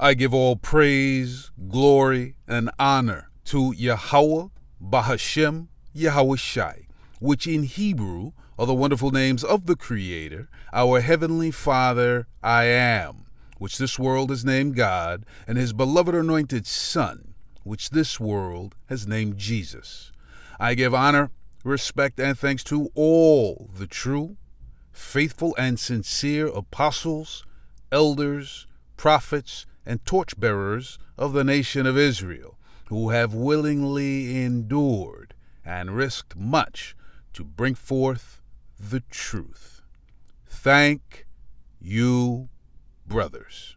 I give all praise, glory, and honor to Yahweh, Bahashem, Yahweh Shai, which in Hebrew are the wonderful names of the Creator, our Heavenly Father, I Am, which this world has named God, and His beloved anointed Son, which this world has named Jesus. I give honor, respect, and thanks to all the true, faithful, and sincere apostles, elders, prophets, and torchbearers of the nation of Israel, who have willingly endured and risked much to bring forth the truth. Thank you, brothers.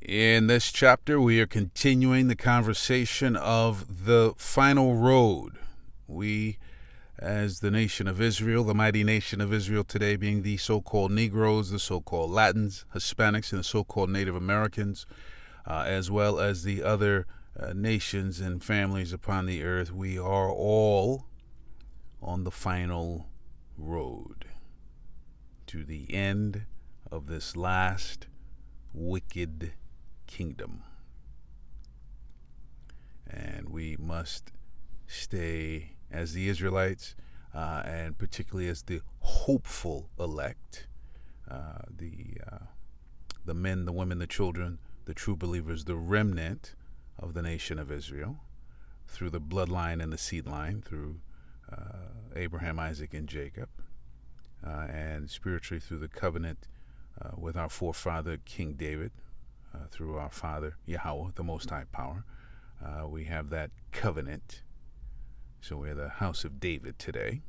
In this chapter, we are continuing the conversation of the final road. We, as the nation of Israel, the mighty nation of Israel today, being the so-called Negroes, the so-called Latins, Hispanics, and the so-called Native Americans, as well as the other nations and families upon the earth, we are all on the final road to the end of this last wicked kingdom. And we must stay as the Israelites, and particularly as the hopeful elect, the men, the women, the children, the true believers, the remnant of the nation of Israel, through the bloodline and the seed line, through Abraham, Isaac, and Jacob, and spiritually through the covenant with our forefather, King David, through our father, Yahweh, the Most High Power. We have that covenant. So we're the house of David today,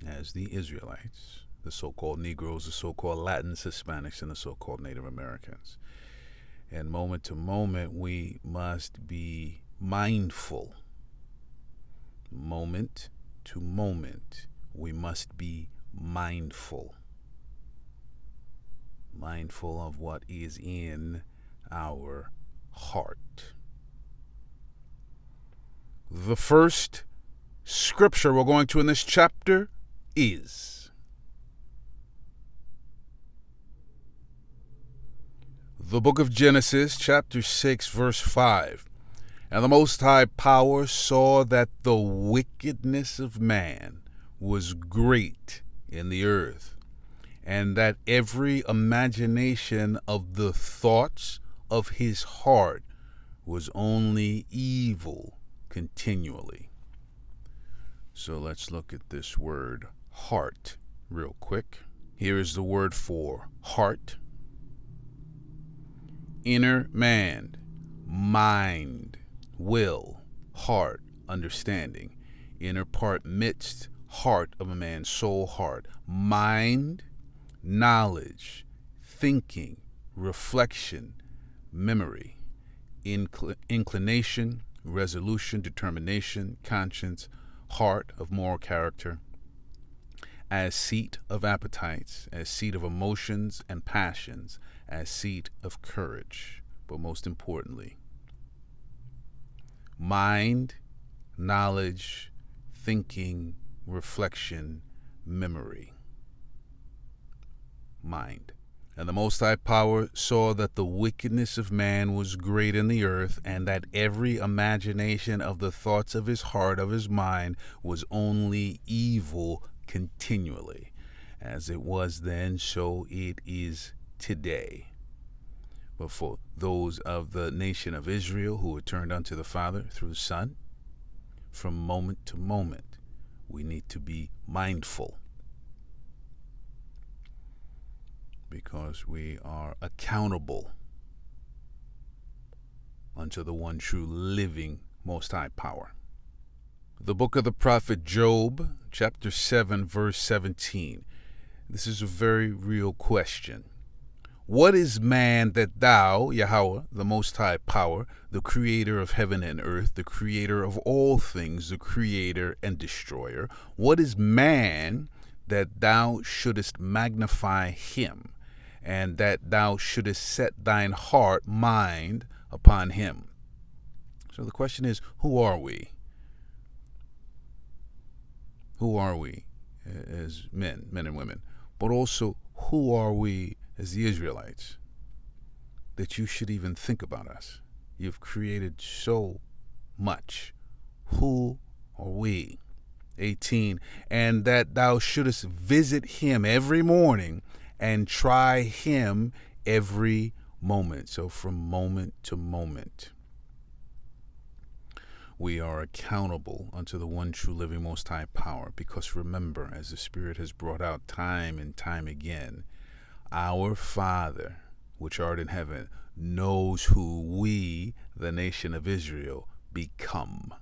as the Israelites, the so-called Negroes, the so-called Latins, Hispanics, and the so-called Native Americans. And moment to moment, we must be mindful. Moment to moment, we must be mindful. Mindful of what is in our heart. The first scripture we're going to in this chapter is the book of Genesis, chapter 6, verse 5. And the Most High Power saw that the wickedness of man was great in the earth, and that every imagination of the thoughts of his heart was only evil continually. So let's look at this word heart real quick. Here is the word for heart. Inner man, mind, will, heart, understanding. Inner part, midst, heart of a man's soul, heart. Mind, knowledge, thinking, reflection, memory, inclination, resolution, determination, conscience, heart of moral character, as seat of appetites, as seat of emotions and passions, as seat of courage. But most importantly, mind, knowledge, thinking, reflection, memory. Mind. And the Most High Power saw that the wickedness of man was great in the earth, and that every imagination of the thoughts of his heart, of his mind, was only evil continually. As it was then, so it is today. But for those of the nation of Israel who are turned unto the Father through the Son, from moment to moment, we need to be mindful, because we are accountable unto the one true living Most High Power. The book of the prophet Job, chapter 7, verse 17. This is a very real question. What is man that thou, Yahweh, the Most High Power, the creator of heaven and earth, the creator of all things, the creator and destroyer, what is man that thou shouldest magnify him, and that thou shouldest set thine heart, mind, upon him? So the question is, who are we? Who are we as men and women? But also, who are we as the Israelites? that you should even think about us. You've created so much. Who are we? 18, and that thou shouldest visit him every morning and try him every moment. So from moment to moment, we are accountable unto the one true living most high power, because remember, as the Spirit has brought out time and time again, our Father which art in heaven knows who we, the nation of Israel, become.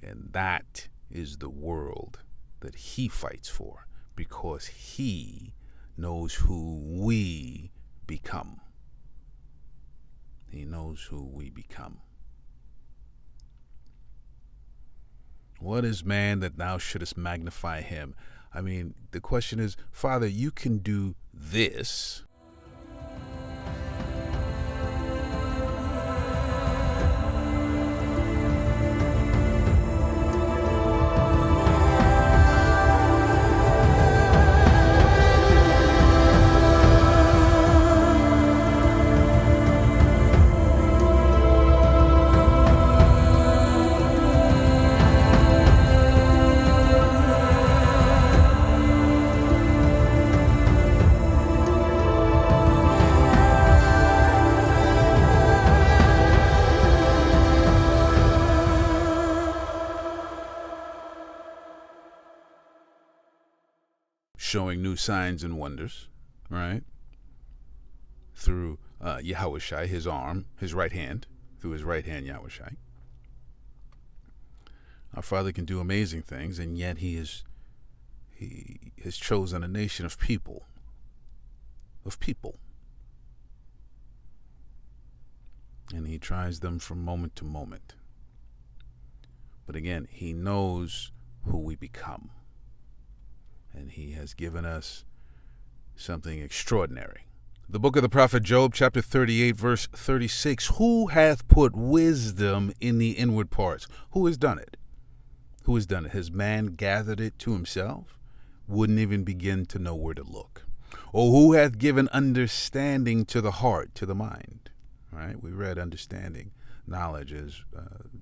And that is the world that he fights for, because he knows who we become. He knows who we become. What is man that thou shouldest magnify him? I mean, the question is, Father, you can do this. Showing new signs and wonders, right? Through Yahushai, his arm, his right hand, through his right hand, Yahushai. Our Father can do amazing things, and yet he has chosen a nation of people. And he tries them from moment to moment. But again, he knows who we become. And he has given us something extraordinary. The book of the prophet Job, chapter 38, verse 36. Who hath put wisdom in the inward parts? Who has done it? Who has done it? Has man gathered it to himself? Wouldn't even begin to know where to look. Or who hath given understanding to the heart, to the mind? Right? We read understanding, knowledge as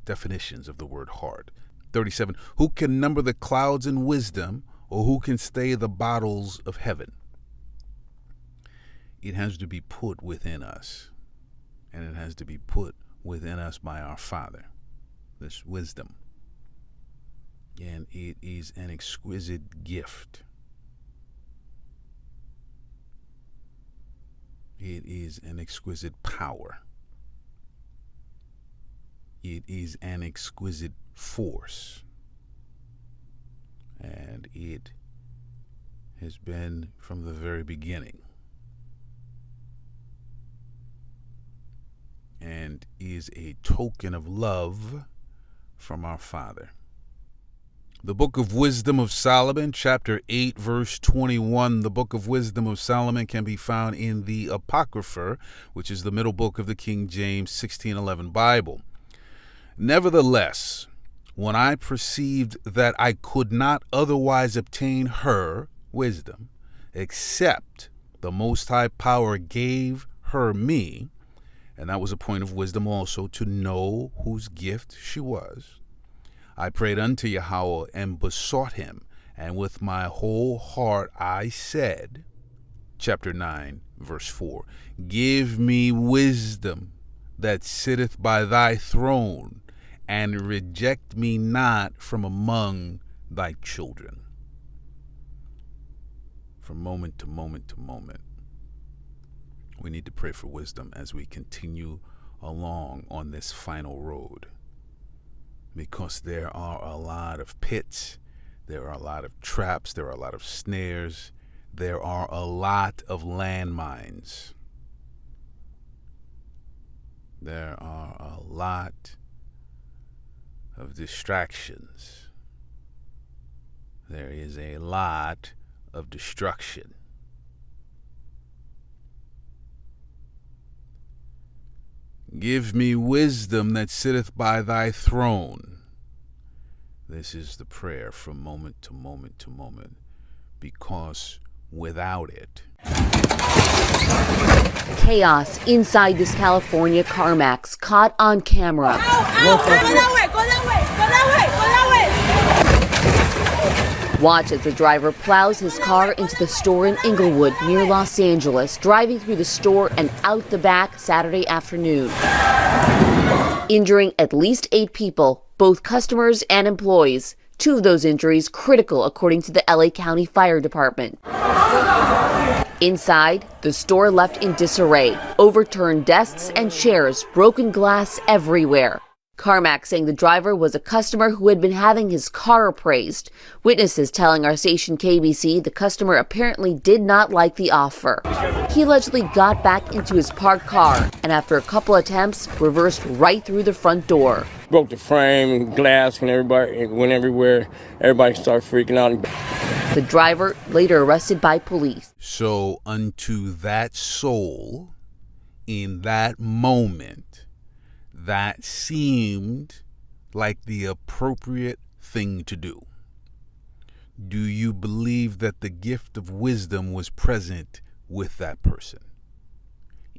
definitions of the word heart. 37. Who can number the clouds in wisdom? Or who can stay the bottles of heaven? It has to be put within us. And it has to be put within us by our Father. This wisdom. And it is an exquisite gift. It is an exquisite power. It is an exquisite force. And it has been from the very beginning. And is a token of love from our Father. The Book of Wisdom of Solomon, chapter 8, verse 21. The Book of Wisdom of Solomon can be found in the Apocrypha, which is the middle book of the King James 1611 Bible. Nevertheless, when I perceived that I could not otherwise obtain her, wisdom, except the Most High Power gave her me, and that was a point of wisdom also, to know whose gift she was, I prayed unto Yahweh and besought him, and with my whole heart I said, chapter 9, verse 4, give me wisdom that sitteth by thy throne, and reject me not from among thy children. From moment to moment to moment, we need to pray for wisdom as we continue along on this final road. Because there are a lot of pits, there are a lot of traps, there are a lot of snares, there are a lot of landmines. There are a lot of distractions. There is a lot of destruction. Give me wisdom that sitteth by thy throne. This is the prayer from moment to moment to moment, because without it. Chaos inside this California CarMax caught on camera. Watch as the driver plows his car into the store in Inglewood near Los Angeles, driving through the store and out the back Saturday afternoon, injuring at least 8 people, both customers and employees. 2 of those injuries critical, according to the LA County Fire Department. Inside, the store left in disarray, overturned desks and chairs, broken glass everywhere. CarMax saying the driver was a customer who had been having his car appraised. Witnesses telling our station KBC the customer apparently did not like the offer. He allegedly got back into his parked car and after a couple attempts, reversed right through the front door. Broke the frame, glass went everywhere. Everybody started freaking out. The driver later arrested by police. So unto that soul, in that moment, that seemed like the appropriate thing to do. Do you believe that the gift of wisdom was present with that person?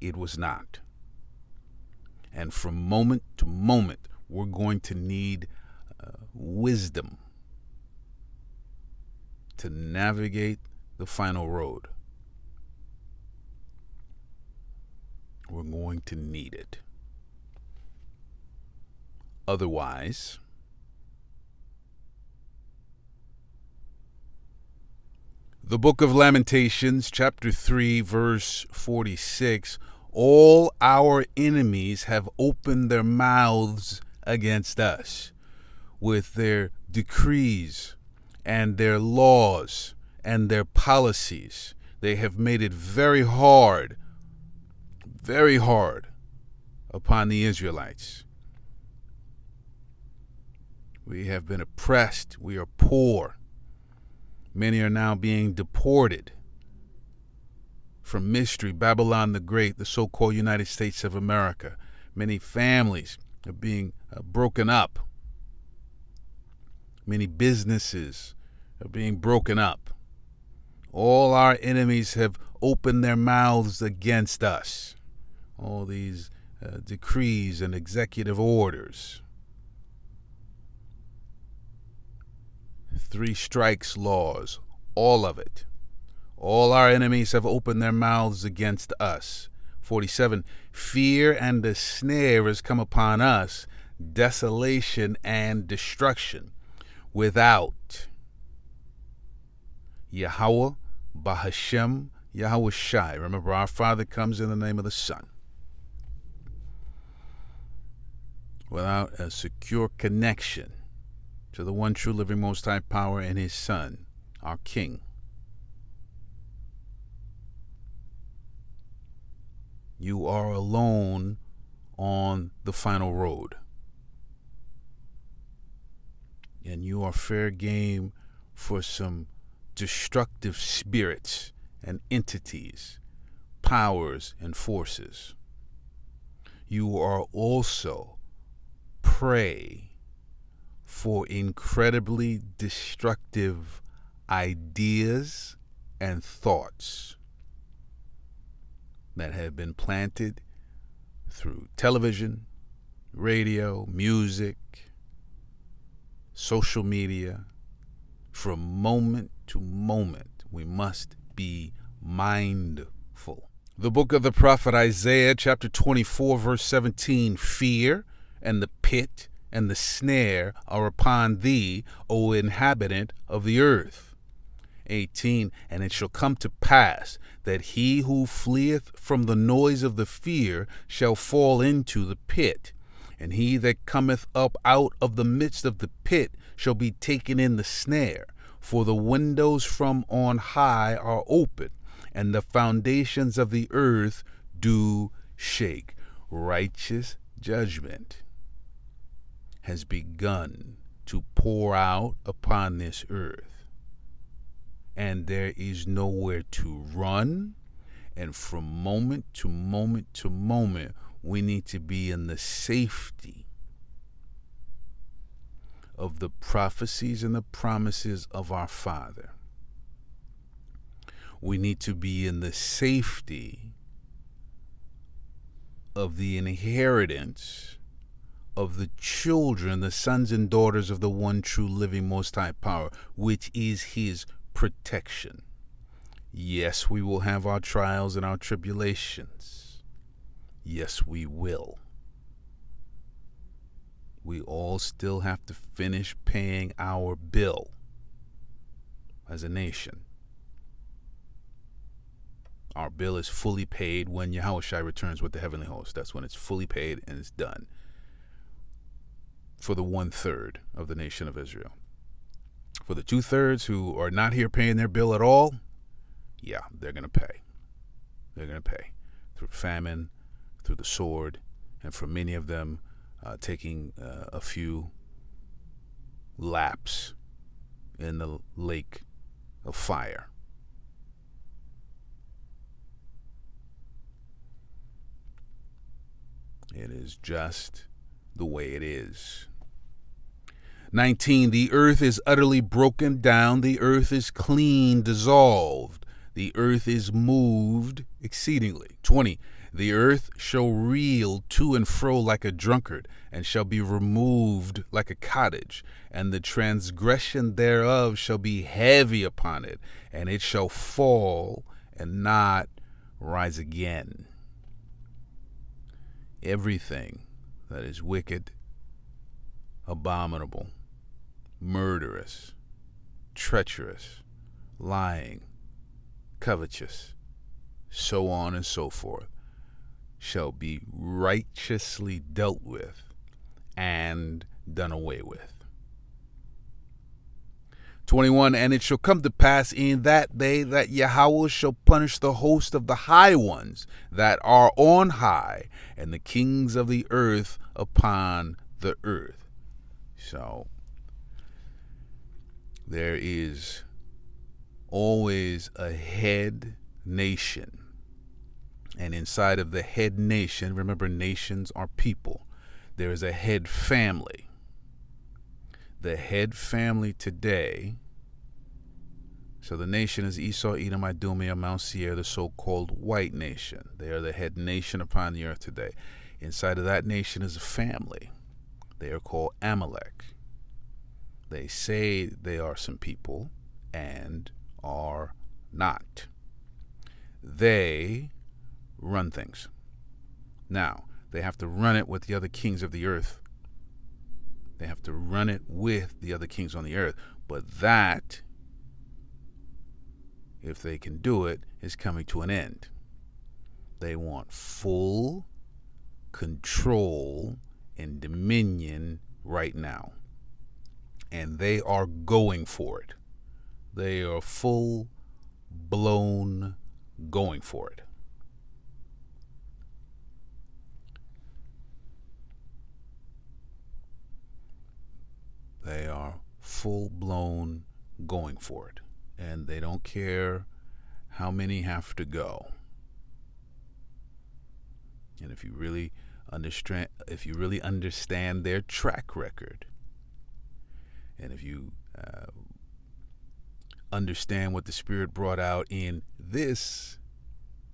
It was not. And from moment to moment, we're going to need wisdom to navigate the final road. We're going to need it. Otherwise, the book of Lamentations, chapter 3, verse 46, all our enemies have opened their mouths against us with their decrees and their laws and their policies. They have made it very hard upon the Israelites. We have been oppressed. We are poor. Many are now being deported from Mystery, Babylon the Great, the so-called United States of America. Many families are being broken up. Many businesses are being broken up. All our enemies have opened their mouths against us. All these decrees and executive orders. 3 strikes laws, all of it. All our enemies have opened their mouths against us. 47, fear and the snare has come upon us, desolation and destruction. Without Yahweh, Bahashem, Yahweh Shai. Remember, our Father comes in the name of the Son. Without a secure connection to the one true living most high power and his Son, our King. You are alone on the final road. And you are fair game for some destructive spirits and entities, powers and forces. You are also prey for incredibly destructive ideas and thoughts that have been planted through television, radio, music, social media. From moment to moment, we must be mindful. The book of the prophet Isaiah, chapter 24, verse 17, fear and the pit and the snare are upon thee, O inhabitant of the earth. 18, and it shall come to pass that he who fleeth from the noise of the fear shall fall into the pit, and he that cometh up out of the midst of the pit shall be taken in the snare. For the windows from on high are open, and the foundations of the earth do shake. Righteous judgment has begun to pour out upon this earth, and there is nowhere to run, and from moment to moment to moment, we need to be in the safety of the prophecies and the promises of our Father. We need to be in the safety of the inheritance of the children, the sons and daughters of the one true living Most High Power, which is his protection. Yes, we will have our trials and our tribulations. Yes, we will. We all still have to finish paying our bill as a nation. Our bill is fully paid when Yahushua returns with the heavenly host. That's when it's fully paid and it's done for the 1/3 of the nation of Israel. For the 2/3 who are not here paying their bill at all, yeah, they're going to pay. They're going to pay through famine, through the sword, and for many of them taking a few laps in the lake of fire. It is just the way it is. 19, the earth is utterly broken down. The earth is clean, dissolved. The earth is moved exceedingly. 20, the earth shall reel to and fro like a drunkard, and shall be removed like a cottage, and the transgression thereof shall be heavy upon it, and it shall fall and not rise again. Everything that is wicked, abominable, murderous, treacherous, lying, covetous, so on and so forth, shall be righteously dealt with and done away with. 21, and it shall come to pass in that day that Yahweh shall punish the host of the high ones that are on high, and the kings of the earth upon the earth. So there is always a head nation. And inside of the head nation, remember, nations are people, there is a head family. The head family today, so the nation is Esau, Edom, Idumea, Mount Seir, the so-called white nation. They are the head nation upon the earth today. Inside of that nation is a family. They are called Amalek. They say they are some people and are not. They run things. Now, they have to run it with the other kings of the earth. They have to run it with the other kings on the earth. But that, if they can do it, is coming to an end. They want full control and dominion right now. And they are going for it. They are full-blown going for it. They are full-blown going for it. And they don't care how many have to go. And if you really understand their track record, and if you understand what the Spirit brought out in this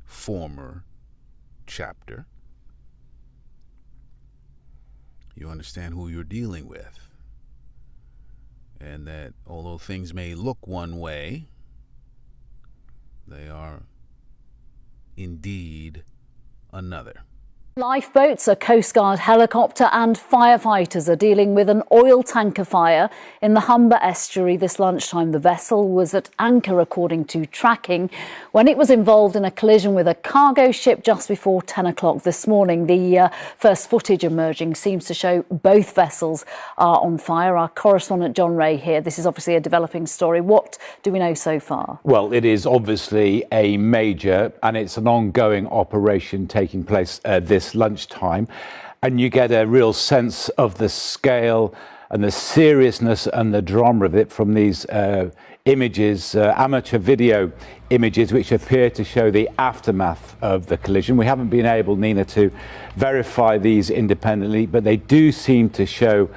former chapter, you understand who you're dealing with. And that although things may look one way, they are indeed another. Lifeboats, a Coast Guard helicopter and firefighters are dealing with an oil tanker fire in the Humber estuary this lunchtime. The vessel was at anchor, according to tracking, when it was involved in a collision with a cargo ship just before 10 o'clock this morning. The first footage emerging seems to show both vessels are on fire. Our correspondent John Ray here. This is obviously a developing story. What do we know so far? Well, it is obviously a major, and it's an ongoing operation taking place this lunchtime, and you get a real sense of the scale and the seriousness and the drama of it from these images, amateur video images, which appear to show the aftermath of the collision. We haven't been able, Nina, to verify these independently, but they do seem to show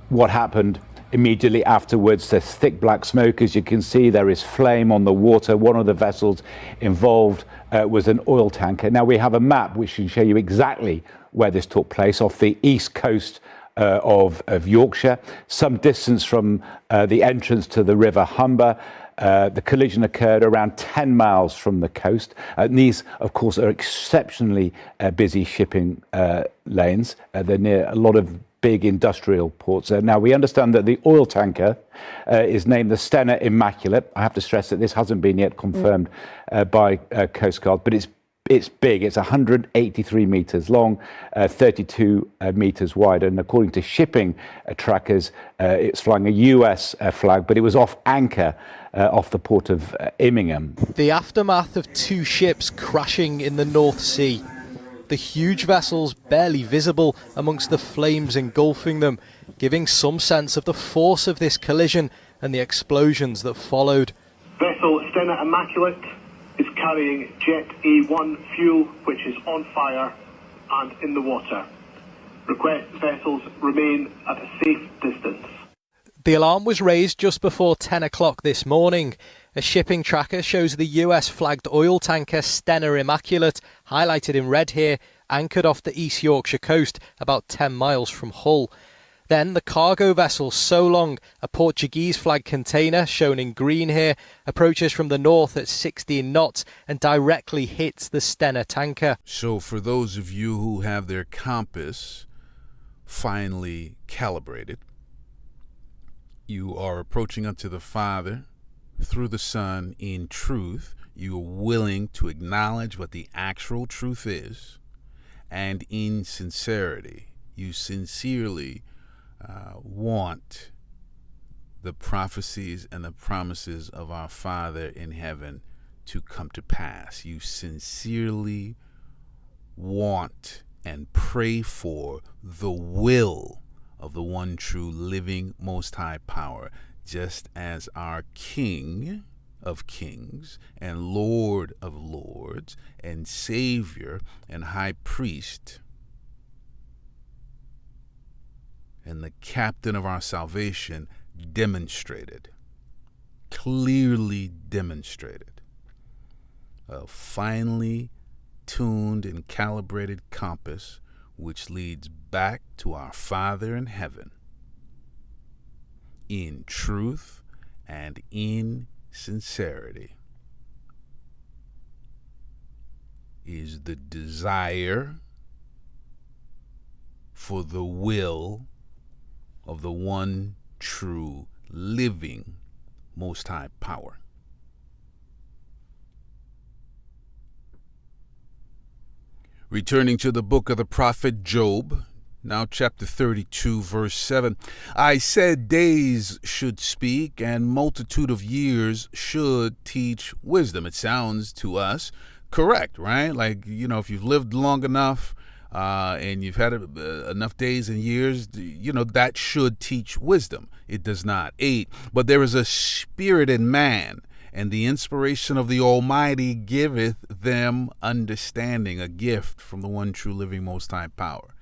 what happened immediately afterwards. There's thick black smoke, as you can see. There is flame on the water. One of the vessels involved was an oil tanker. Now we have a map which can show you exactly where this took place, off the east coast of Yorkshire, some distance from the entrance to the River Humber. The collision occurred around 10 miles from the coast. And these, of course, are exceptionally busy shipping lanes. They're near a lot of big industrial ports. Now, we understand that the oil tanker is named the Stena Immaculate. I have to stress that this hasn't been yet confirmed by Coast Guard, but it's big. It's 183 meters long, 32 meters wide. And according to shipping trackers, it's flying a US flag, but it was off anchor off the port of Immingham. The aftermath of two ships crashing in the North Sea. The huge vessels barely visible amongst the flames engulfing them, giving some sense of the force of this collision and the explosions that followed. Vessel Stena Immaculate is carrying Jet A1 fuel, which is on fire and in the water. Request vessels remain at a safe distance. The alarm was raised just before 10 o'clock this morning. A shipping tracker shows the US-flagged oil tanker Stena Immaculate, highlighted in red here, anchored off the East Yorkshire coast, about 10 miles from Hull. Then the cargo vessel Solong, a Portuguese-flagged container shown in green here, approaches from the north at 16 knots and directly hits the Stena tanker. So for those of you who have their compass finely calibrated, you are approaching unto the Father through the Son in truth. You are willing to acknowledge what the actual truth is, and in sincerity, you sincerely want the prophecies and the promises of our Father in heaven to come to pass. You sincerely want and pray for the will of the one true living most high power, just as our King of kings and Lord of lords and Savior and High Priest and the captain of our salvation demonstrated, clearly demonstrated, a finely tuned and calibrated compass which leads back to our Father in heaven in truth and in sincerity, is the desire for the will of the one true living most high power. Returning to the book of the prophet Job, now chapter 32, verse 7. I said days should speak and multitude of years should teach wisdom. It sounds to us correct, right? Like, you know, if you've lived long enough and you've had enough days and years, you know, that should teach wisdom. It does not. 8. But there is a spirit in man, and the inspiration of the Almighty giveth them understanding, a gift from the one true living most high power.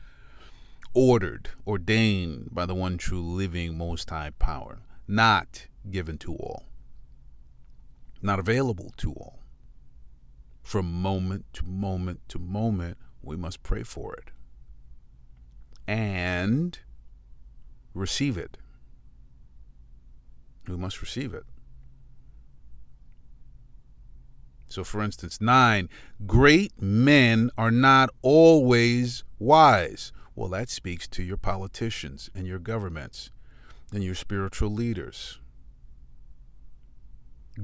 Ordered, ordained by the one true living most high power, not given to all, not available to all. From moment to moment to moment, we must pray for it and receive it. We must receive it. So, for instance, 9, great men are not always wise. Well, that speaks to your politicians and your governments and your spiritual leaders.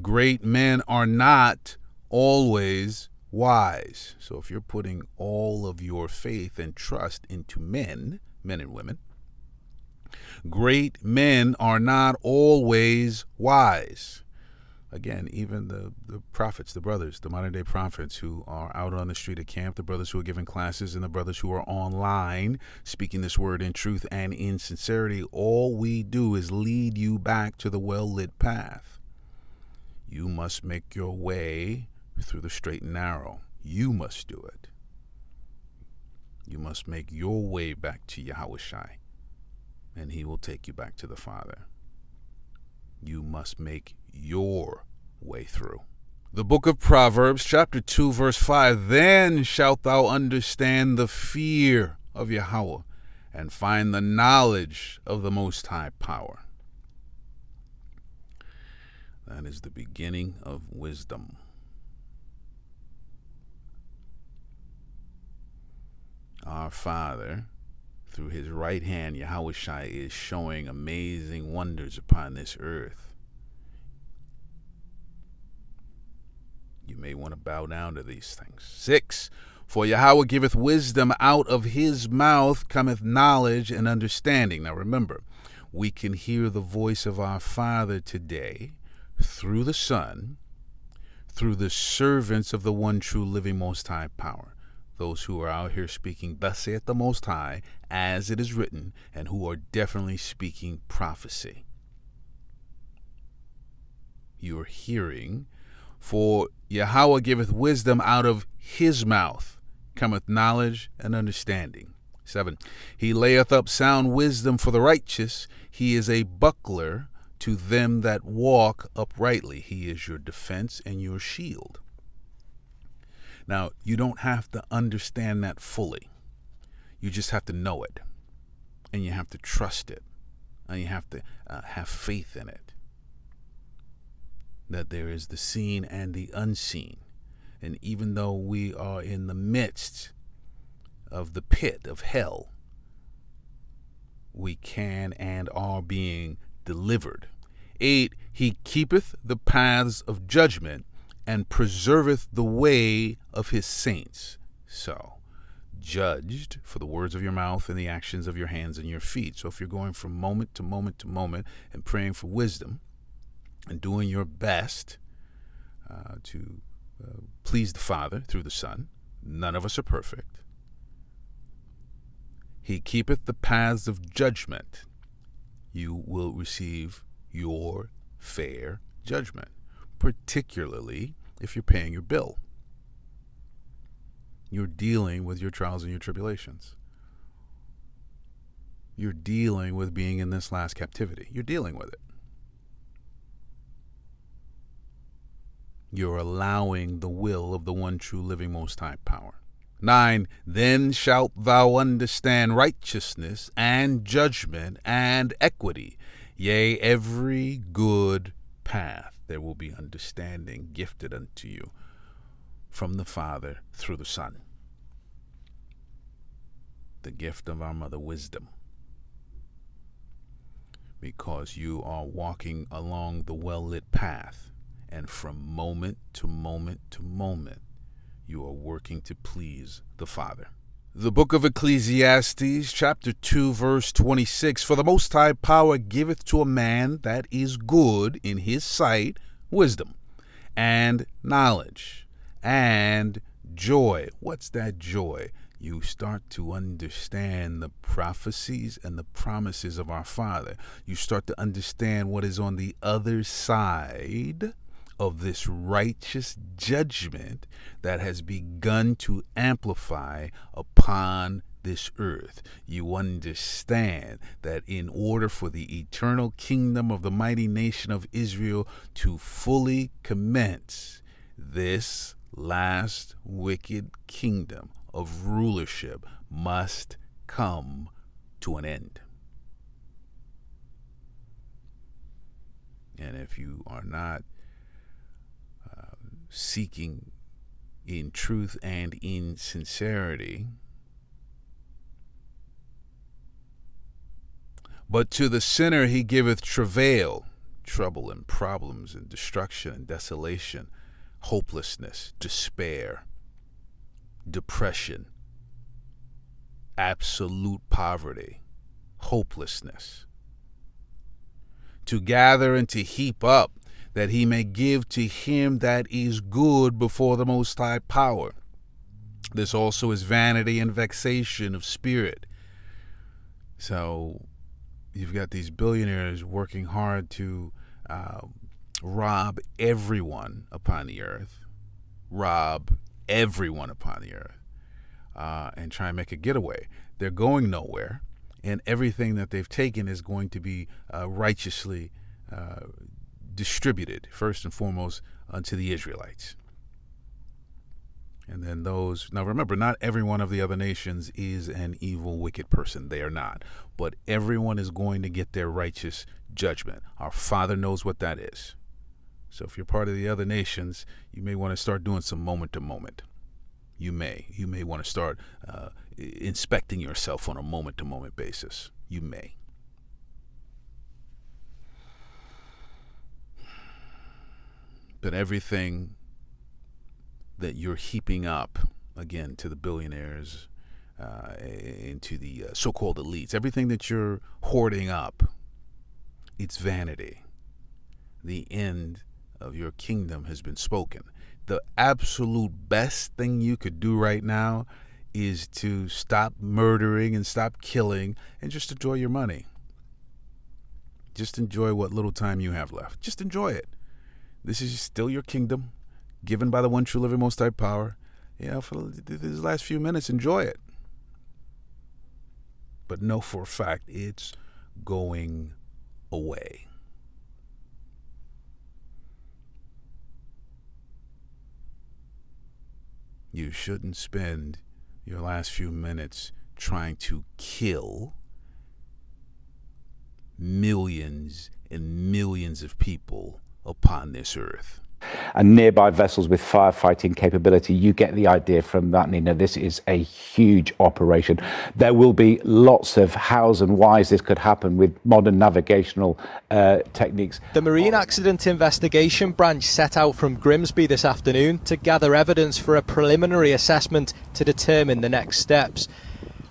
Great men are not always wise. So if you're putting all of your faith and trust into men and women, great men are not always wise. Again, even the prophets, the brothers, the modern day prophets who are out on the street at camp, the brothers who are giving classes, and the brothers who are online speaking this word in truth and in sincerity, all we do is lead you back to the well-lit path. You must make your way through the straight and narrow. You must do it. You must make your way back to Yahushai, and he will take you back to the Father. You must make your way through. The book of Proverbs, chapter 2, verse 5, then shalt thou understand the fear of Yahweh and find the knowledge of the Most High power. That is the beginning of wisdom. Our Father, through his right hand, Yahweh Shai, is showing amazing wonders upon this earth. You may want to bow down to these things. 6, for Yahweh giveth wisdom, out of his mouth cometh knowledge and understanding. Now remember, we can hear the voice of our Father today through the Son, through the servants of the one true living Most High power. Those who are out here speaking, thus saith the Most High, as it is written, and who are definitely speaking prophecy. You are hearing, for Yahweh giveth wisdom, out of his mouth cometh knowledge and understanding. 7, he layeth up sound wisdom for the righteous. He is a buckler to them that walk uprightly. He is your defense and your shield. Now, you don't have to understand that fully. You just have to know it. And you have to trust it. And you have to have faith in it. That there is the seen and the unseen. And even though we are in the midst of the pit of hell, we can and are being delivered. 8, he keepeth the paths of judgment and preserveth the way of his saints. So, judged for the words of your mouth and the actions of your hands and your feet. So if you're going from moment to moment to moment and praying for wisdom and doing your best to please the Father through the Son, none of us are perfect. He keepeth the paths of judgment. You will receive your fair judgment, particularly if you're paying your bill. You're dealing with your trials and your tribulations. You're dealing with being in this last captivity. You're dealing with it. You're allowing the will of the one true living Most High power. 9, then shalt thou understand righteousness and judgment and equity, yea, every good path. There will be understanding gifted unto you from the Father through the Son. The gift of our mother wisdom. Because you are walking along the well-lit path, and from moment to moment to moment, you are working to please the Father. The book of Ecclesiastes, chapter 2, verse 26, for the Most High power giveth to a man that is good in his sight wisdom, and knowledge, and joy. What's that joy? You start to understand the prophecies and the promises of our Father. You start to understand what is on the other side of this righteous judgment that has begun to amplify upon this earth. You understand that in order for the eternal kingdom of the mighty nation of Israel to fully commence, this last wicked kingdom of rulership must come to an end. And if you are not seeking in truth and in sincerity, but to the sinner he giveth travail, trouble and problems and destruction and desolation, hopelessness, despair, depression, absolute poverty, hopelessness, to gather and to heap up, that he may give to him that is good before the Most High power. This also is vanity and vexation of spirit. So you've got these billionaires working hard to rob everyone upon the earth, and try and make a getaway. They're going nowhere, and everything that they've taken is going to be righteously distributed, first and foremost, unto the Israelites. And then those, now remember, not every one of the other nations is an evil, wicked person. They are not. But everyone is going to get their righteous judgment. Our Father knows what that is. So if you're part of the other nations, you may want to start doing some moment to moment. You may want to start inspecting yourself on a moment to moment basis. You may. But everything that you're heaping up, again, to the billionaires, and to the so-called elites, everything that you're hoarding up, it's vanity. The end of your kingdom has been spoken. The absolute best thing you could do right now is to stop murdering and stop killing and just enjoy your money. Just enjoy what little time you have left. Just enjoy it. This is still your kingdom, given by the one true living most high power. For these last few minutes, enjoy it. But know for a fact it's going away. You shouldn't spend your last few minutes trying to kill millions and millions of people upon this earth. And nearby vessels with firefighting capability, you get the idea from that, Nina. This is a huge operation. There will be lots of hows and whys this could happen with modern navigational techniques. The Marine Accident Investigation Branch set out from Grimsby this afternoon to gather evidence for a preliminary assessment to determine the next steps.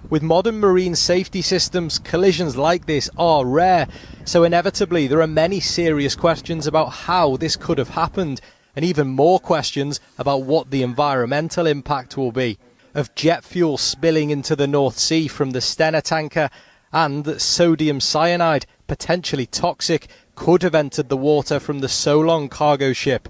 With modern marine safety systems, collisions like this are rare, so inevitably there are many serious questions about how this could have happened, and even more questions about what the environmental impact will be. Of jet fuel spilling into the North Sea from the Stena tanker, and that sodium cyanide, potentially toxic, could have entered the water from the Solong cargo ship.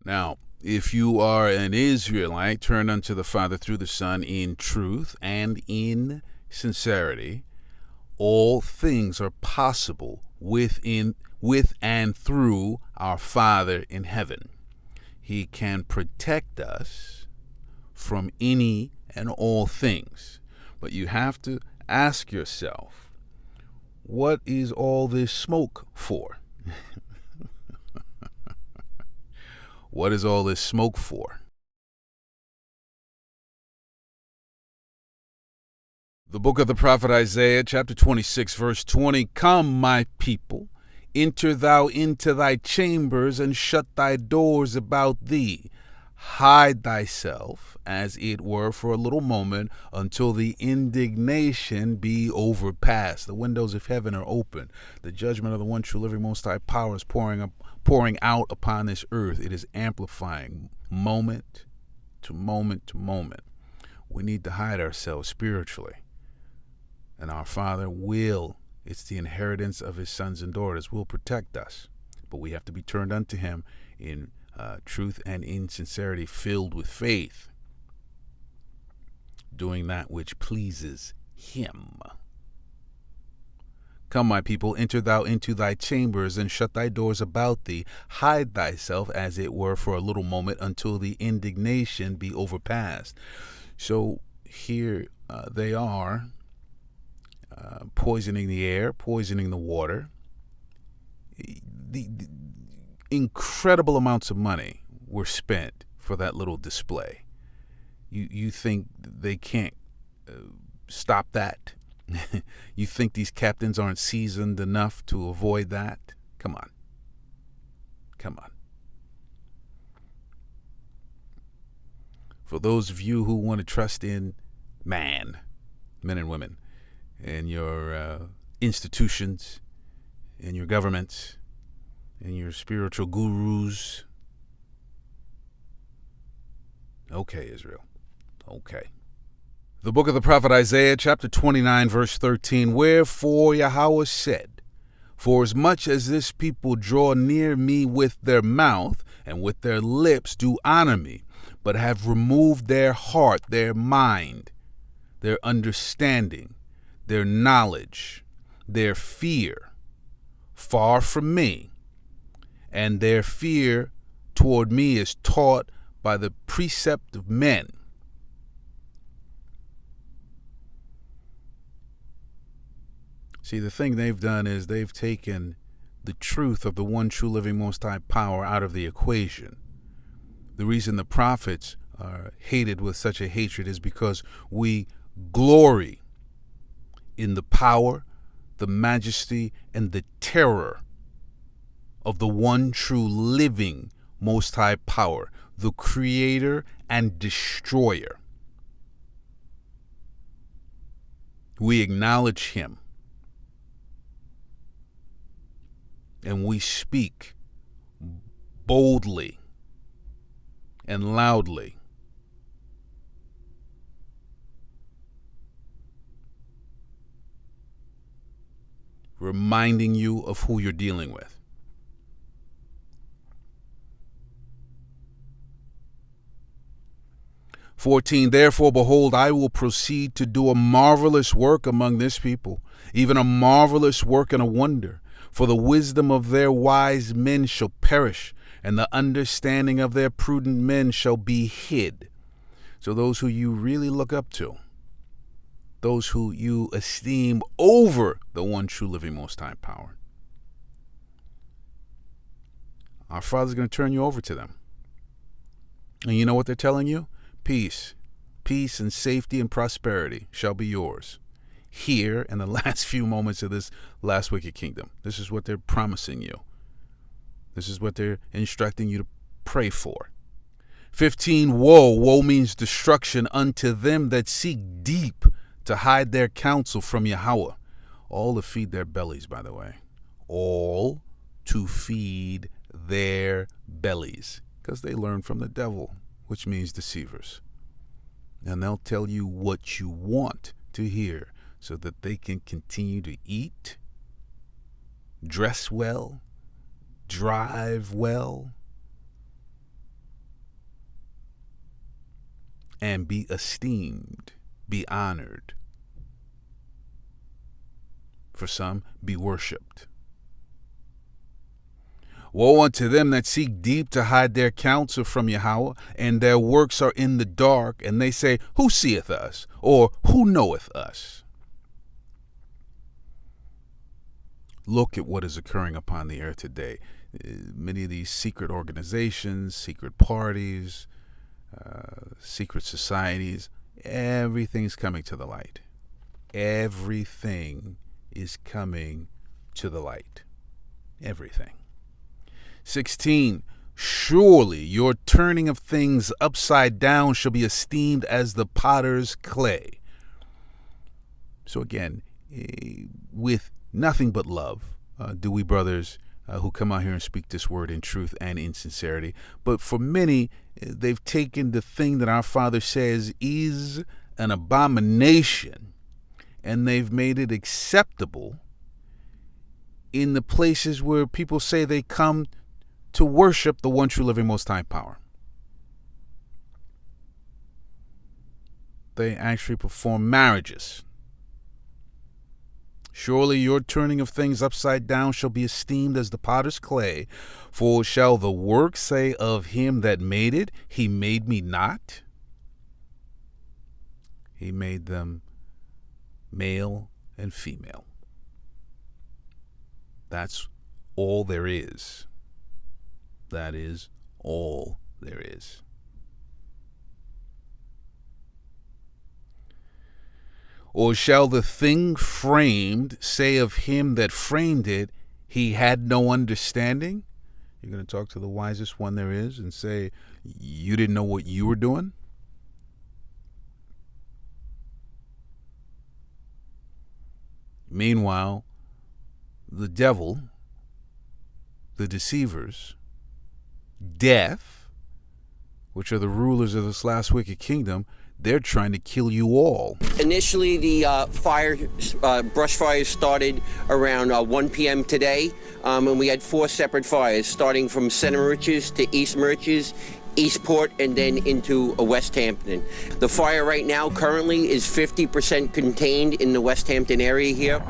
Now, if you are an Israelite, turn unto the Father through the Son in truth and in sincerity. All things are possible with and through our Father in heaven. He can protect us from any and all things. But you have to ask yourself, what is all this smoke for? What is all this smoke for? The book of the prophet Isaiah, chapter 26, verse 20. Come, my people, enter thou into thy chambers, and shut thy doors about thee. Hide thyself, as it were, for a little moment, until the indignation be overpast. The windows of heaven are open. The judgment of the one true living most high power is pouring out upon this earth. It is amplifying moment to moment to moment. We need to hide ourselves spiritually. And our Father will, it's the inheritance of his sons and daughters, will protect us. But we have to be turned unto him in truth and in sincerity, filled with faith, doing that which pleases him. Come, my people, enter thou into thy chambers, and shut thy doors about thee. Hide thyself, as it were, for a little moment, until the indignation be overpast. So here they are, poisoning the air, poisoning the water. The incredible amounts of money were spent for that little display. You think they can't stop that? You think these captains aren't seasoned enough to avoid that? Come on. Come on. For those of you who want to trust in men and women, in your institutions, in your governments, in your spiritual gurus, okay, Israel, okay. The book of the prophet Isaiah, chapter 29, verse 13. Wherefore Yahweh said, For as much as this people draw near me with their mouth, and with their lips do honor me, but have removed their heart, their mind, their understanding, their knowledge, their fear, far from me, and their fear toward me is taught by the precept of men. See, the thing they've done is they've taken the truth of the one true living most high power out of the equation. The reason the prophets are hated with such a hatred is because we glory in the power, the majesty, and the terror of the one true living most high power, the creator and destroyer. We acknowledge him, and we speak boldly and loudly. Reminding you of who you're dealing with. "14, therefore, behold, I will proceed to do a marvelous work among this people, even a marvelous work and a wonder. For the wisdom of their wise men shall perish, and the understanding of their prudent men shall be hid." So those who you really look up to, those who you esteem over the one true living most high power, our Father's going to turn you over to them. And you know what they're telling you? Peace and safety and prosperity shall be yours here in the last few moments of this last wicked kingdom. This is what they're promising you. This is what they're instructing you to pray for. 15, woe means destruction unto them that seek deep to hide their counsel from Yahweh. All to feed their bellies, by the way. All to feed their bellies, because they learn from the devil, which means deceivers. And they'll tell you what you want to hear so that they can continue to eat, dress well, drive well, and be esteemed, be honored. For some, be worshipped. Woe unto them that seek deep to hide their counsel from Yahweh, and their works are in the dark, and they say, who seeth us? Or who knoweth us? Look at what is occurring upon the earth today. Many of these secret organizations, secret parties, secret societies, everything's coming to the light. Everything is coming to the light. Everything. 16, surely your turning of things upside down shall be esteemed as the potter's clay. So again, with nothing but love, do we brothers who come out here and speak this word in truth and in sincerity. But for many, they've taken the thing that our Father says is an abomination, and they've made it acceptable in the places where people say they come to worship the one true living most high power. They actually perform marriages. Surely your turning of things upside down shall be esteemed as the potter's clay. For shall the work say of him that made it, he made me not? He made them male and female. That's all there is. That is all there is. Or shall the thing framed say of him that framed it, he had no understanding? You're going to talk to the wisest one there is and say, you didn't know what you were doing? Meanwhile, the devil, the deceivers, death, which are the rulers of this last wicked kingdom, they're trying to kill you all. Initially, the brush fires started around 1 p.m. today, and we had 4 separate fires, starting from Center Meriches to East Meriches, Eastport, and then into West Hampton. The fire right now currently is 50% contained in the West Hampton area here.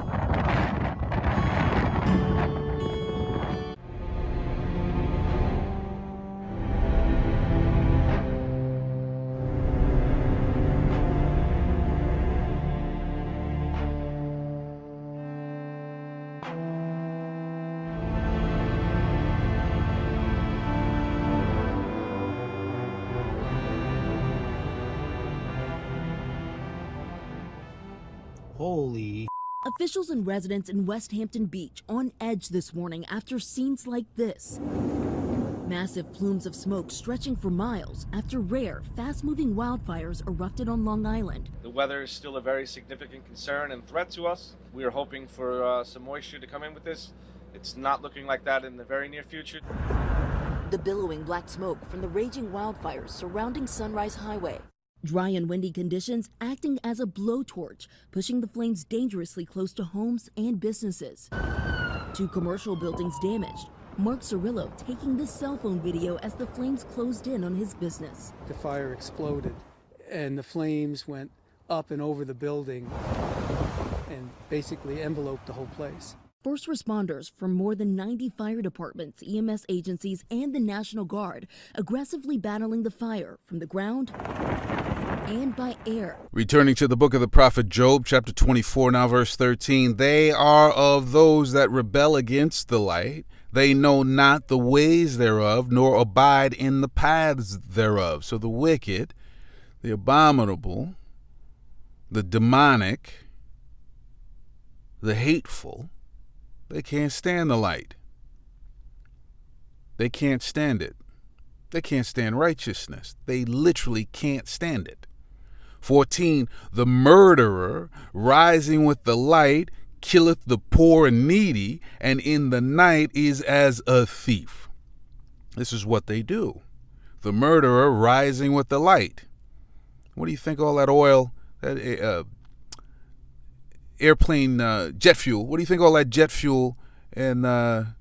Holy. Officials and residents in West Hampton Beach on edge this morning after scenes like this. Massive plumes of smoke stretching for miles after rare, fast-moving wildfires erupted on Long Island. The weather is still a very significant concern and threat to us. We are hoping for some moisture to come in with this. It's not looking like that in the very near future. The billowing black smoke from the raging wildfires surrounding Sunrise Highway. Dry and windy conditions acting as a blowtorch, pushing the flames dangerously close to homes and businesses. 2 commercial buildings damaged. Mark Cirillo taking this cell phone video as the flames closed in on his business. The fire exploded and the flames went up and over the building and basically enveloped the whole place. First responders from more than 90 fire departments, EMS agencies, and the National Guard aggressively battling the fire from the ground and by air. Returning to the book of the prophet Job, chapter 24, now verse 13, they are of those that rebel against the light. They know not the ways thereof, nor abide in the paths thereof. So the wicked, the abominable, the demonic, the hateful, they can't stand the light. They can't stand it. They can't stand righteousness. They literally can't stand it. 14, the murderer rising with the light killeth the poor and needy, and in the night is as a thief. This is what they do. The murderer rising with the light. What do you think all that oil, that airplane jet fuel, what do you think all that jet fuel and that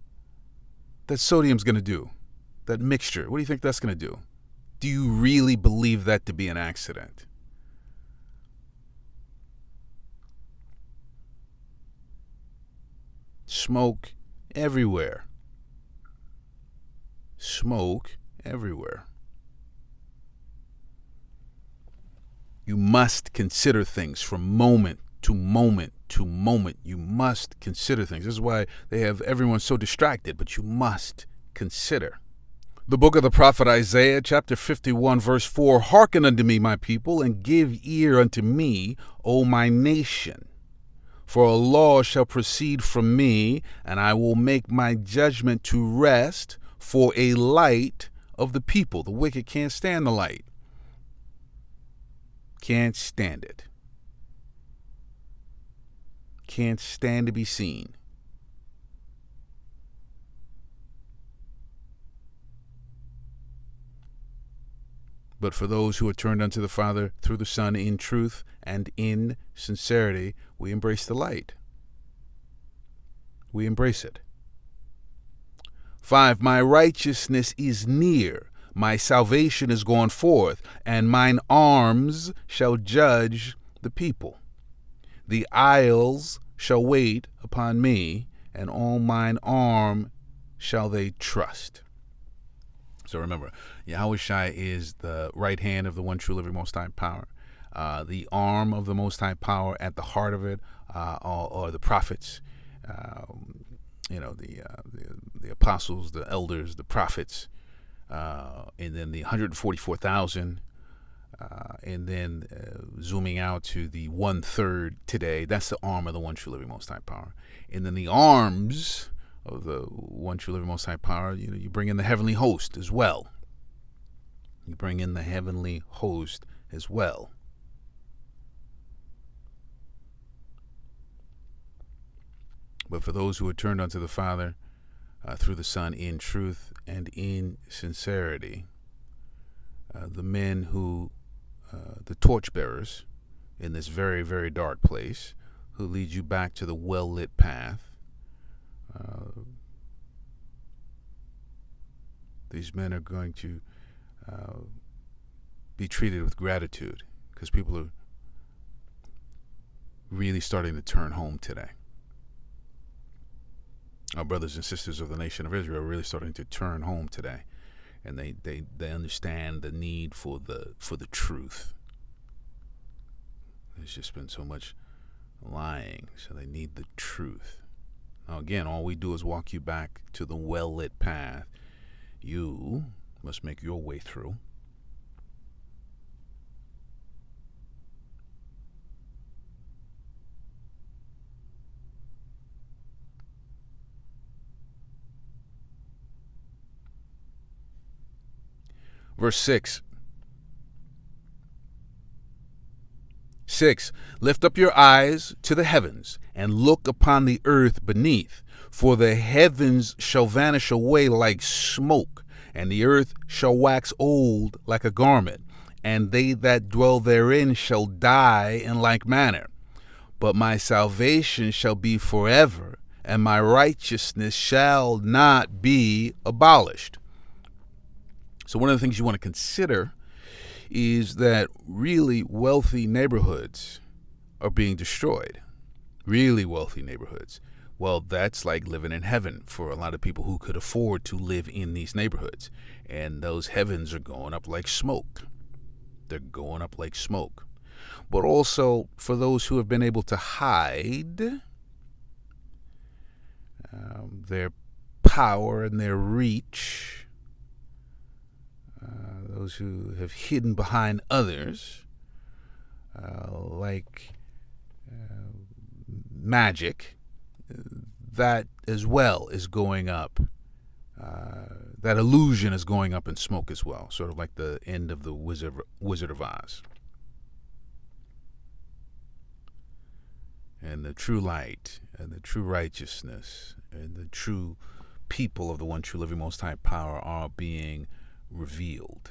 sodium's going to do? That mixture, what do you think that's going to do? Do you really believe that to be an accident? Smoke everywhere. Smoke everywhere. You must consider things from moment to moment to moment. You must consider things. This is why they have everyone so distracted, but you must consider. The book of the prophet Isaiah, chapter 51, verse 4, hearken unto me, my people, and give ear unto me, O my nation. For a law shall proceed from me, and I will make my judgment to rest for a light of the people. The wicked can't stand the light. Can't stand it. Can't stand to be seen. But for those who are turned unto the Father through the Son in truth and in sincerity, we embrace the light. We embrace it. 5, my righteousness is near, my salvation is gone forth, and mine arms shall judge the people. The isles shall wait upon me, and on mine arm shall they trust. So remember, Yahushua is the right hand of the one true living Most High Power. The arm of the Most High Power, at the heart of it are the prophets, the apostles, the elders, the prophets, and then the 144,000, and then zooming out to the 1/3 today. That's the arm of the one true living Most High Power. And then the arms of the one true living Most High Power, you bring in the heavenly host as well. You bring in the heavenly host as well. But for those who are turned unto the Father through the Son in truth and in sincerity, the men who the torchbearers in this very, very dark place, who lead you back to the well-lit path. These men are going to be treated with gratitude, because people are really starting to turn home today. Our brothers and sisters of the nation of Israel are really starting to turn home today, and they understand the need for the truth. There's just been so much lying, so they need the truth. Now again, all we do is walk you back to the well-lit path. You must make your way through. Verse 6. 6. Lift up your eyes to the heavens, and look upon the earth beneath. For the heavens shall vanish away like smoke, and the earth shall wax old like a garment, and they that dwell therein shall die in like manner. But my salvation shall be forever, and my righteousness shall not be abolished. So one of the things you want to consider is that really wealthy neighborhoods are being destroyed. Really wealthy neighborhoods. Well, that's like living in heaven for a lot of people who could afford to live in these neighborhoods. And those heavens are going up like smoke. They're going up like smoke. But also for those who have been able to hide their power and their reach, those who have hidden behind others, like magic, that as well is going up. That illusion is going up in smoke as well, sort of like the end of the Wizard of Oz. And the true light and the true righteousness and the true people of the one true living most high power are being revealed.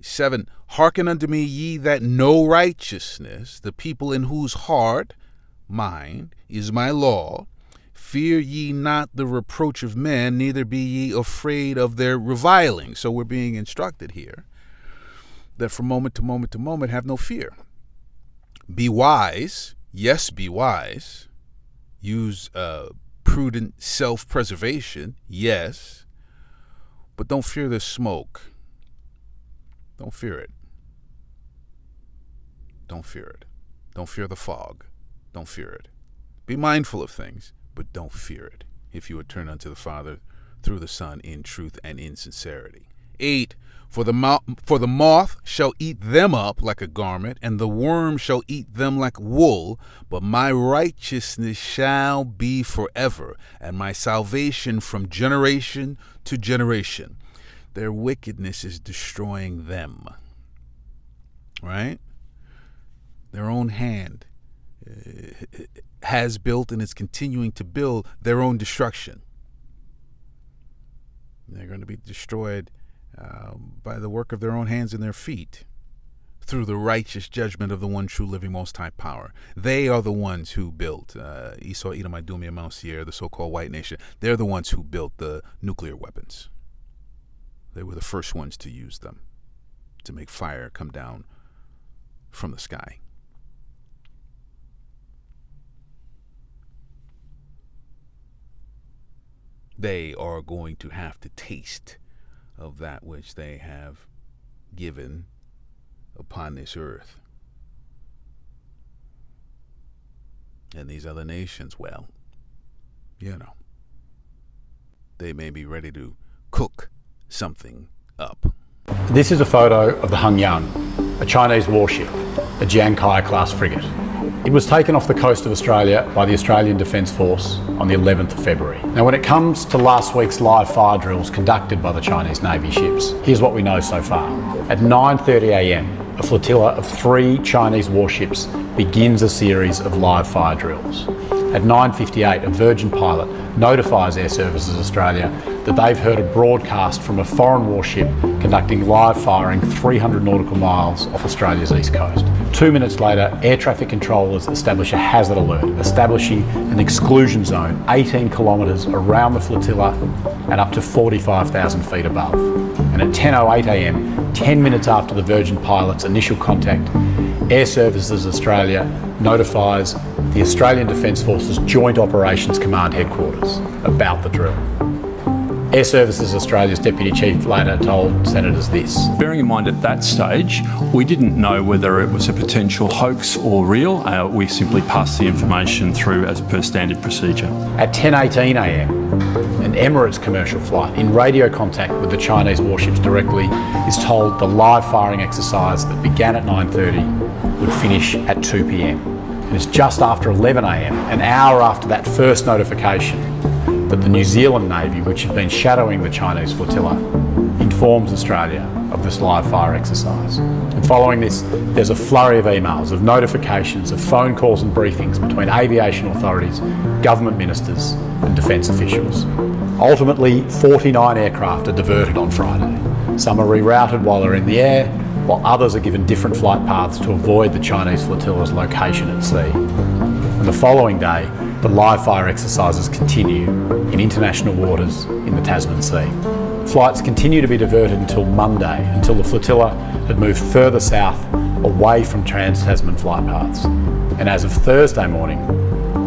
7. Hearken unto me, ye that know righteousness, the people in whose heart, mind, is my law. Fear ye not the reproach of men, neither be ye afraid of their reviling. So we're being instructed here that from moment to moment to moment, have no fear. Be wise. Yes, be wise. Use prudent self-preservation. Yes. But don't fear the smoke. Don't fear it. Don't fear it. Don't fear the fog. Don't fear it. Be mindful of things, but don't fear it, if you would turn unto the Father through the Son in truth and in sincerity. 8. For the moth shall eat them up like a garment, and the worm shall eat them like wool, but my righteousness shall be forever, and my salvation from generation to generation. Their wickedness is destroying them. Right? Their own hand has built and is continuing to build their own destruction. They're going to be destroyed by the work of their own hands and their feet through the righteous judgment of the one true living most high power. They are the ones who built Esau, Edom, Idumea, Mount Seir, the so-called white nation. They're the ones who built the nuclear weapons. They were the first ones to use them to make fire come down from the sky. They are going to have to taste of that which they have given upon this earth. And these other nations, well, they may be ready to cook something up. This is a photo of the Hangyang, a Chinese warship, a Jiangkai-class frigate. It was taken off the coast of Australia by the Australian Defence Force on the 11th of February. Now, when it comes to last week's live fire drills conducted by the Chinese Navy ships, here's what we know so far. At 9:30 a.m, a flotilla of 3 Chinese warships begins a series of live fire drills. At 9:58, a Virgin pilot notifies Air Services Australia that they've heard a broadcast from a foreign warship conducting live firing 300 nautical miles off Australia's east coast. 2 minutes later, air traffic controllers establish a hazard alert, establishing an exclusion zone 18 kilometres around the flotilla and up to 45,000 feet above. And at 10:08am, 10 minutes after the Virgin pilot's initial contact, Air Services Australia notifies the Australian Defence Force's Joint Operations Command Headquarters about the drill. Air Services Australia's Deputy Chief later told senators this. Bearing in mind at that stage, we didn't know whether it was a potential hoax or real. We simply passed the information through as per standard procedure. At 10:18am, an Emirates commercial flight in radio contact with the Chinese warships directly is told the live firing exercise that began at 9:30 would finish at 2pm. And it's just after 11am, an hour after that first notification, that the New Zealand Navy, which had been shadowing the Chinese flotilla, informs Australia of this live fire exercise. And following this, there's a flurry of emails, of notifications, of phone calls and briefings between aviation authorities, government ministers and defence officials. Ultimately, 49 aircraft are diverted on Friday. Some are rerouted while they're in the air, while others are given different flight paths to avoid the Chinese flotilla's location at sea. And the following day, the live fire exercises continue in international waters in the Tasman Sea. Flights continue to be diverted until Monday, until the flotilla had moved further south away from trans-Tasman flight paths. And as of Thursday morning,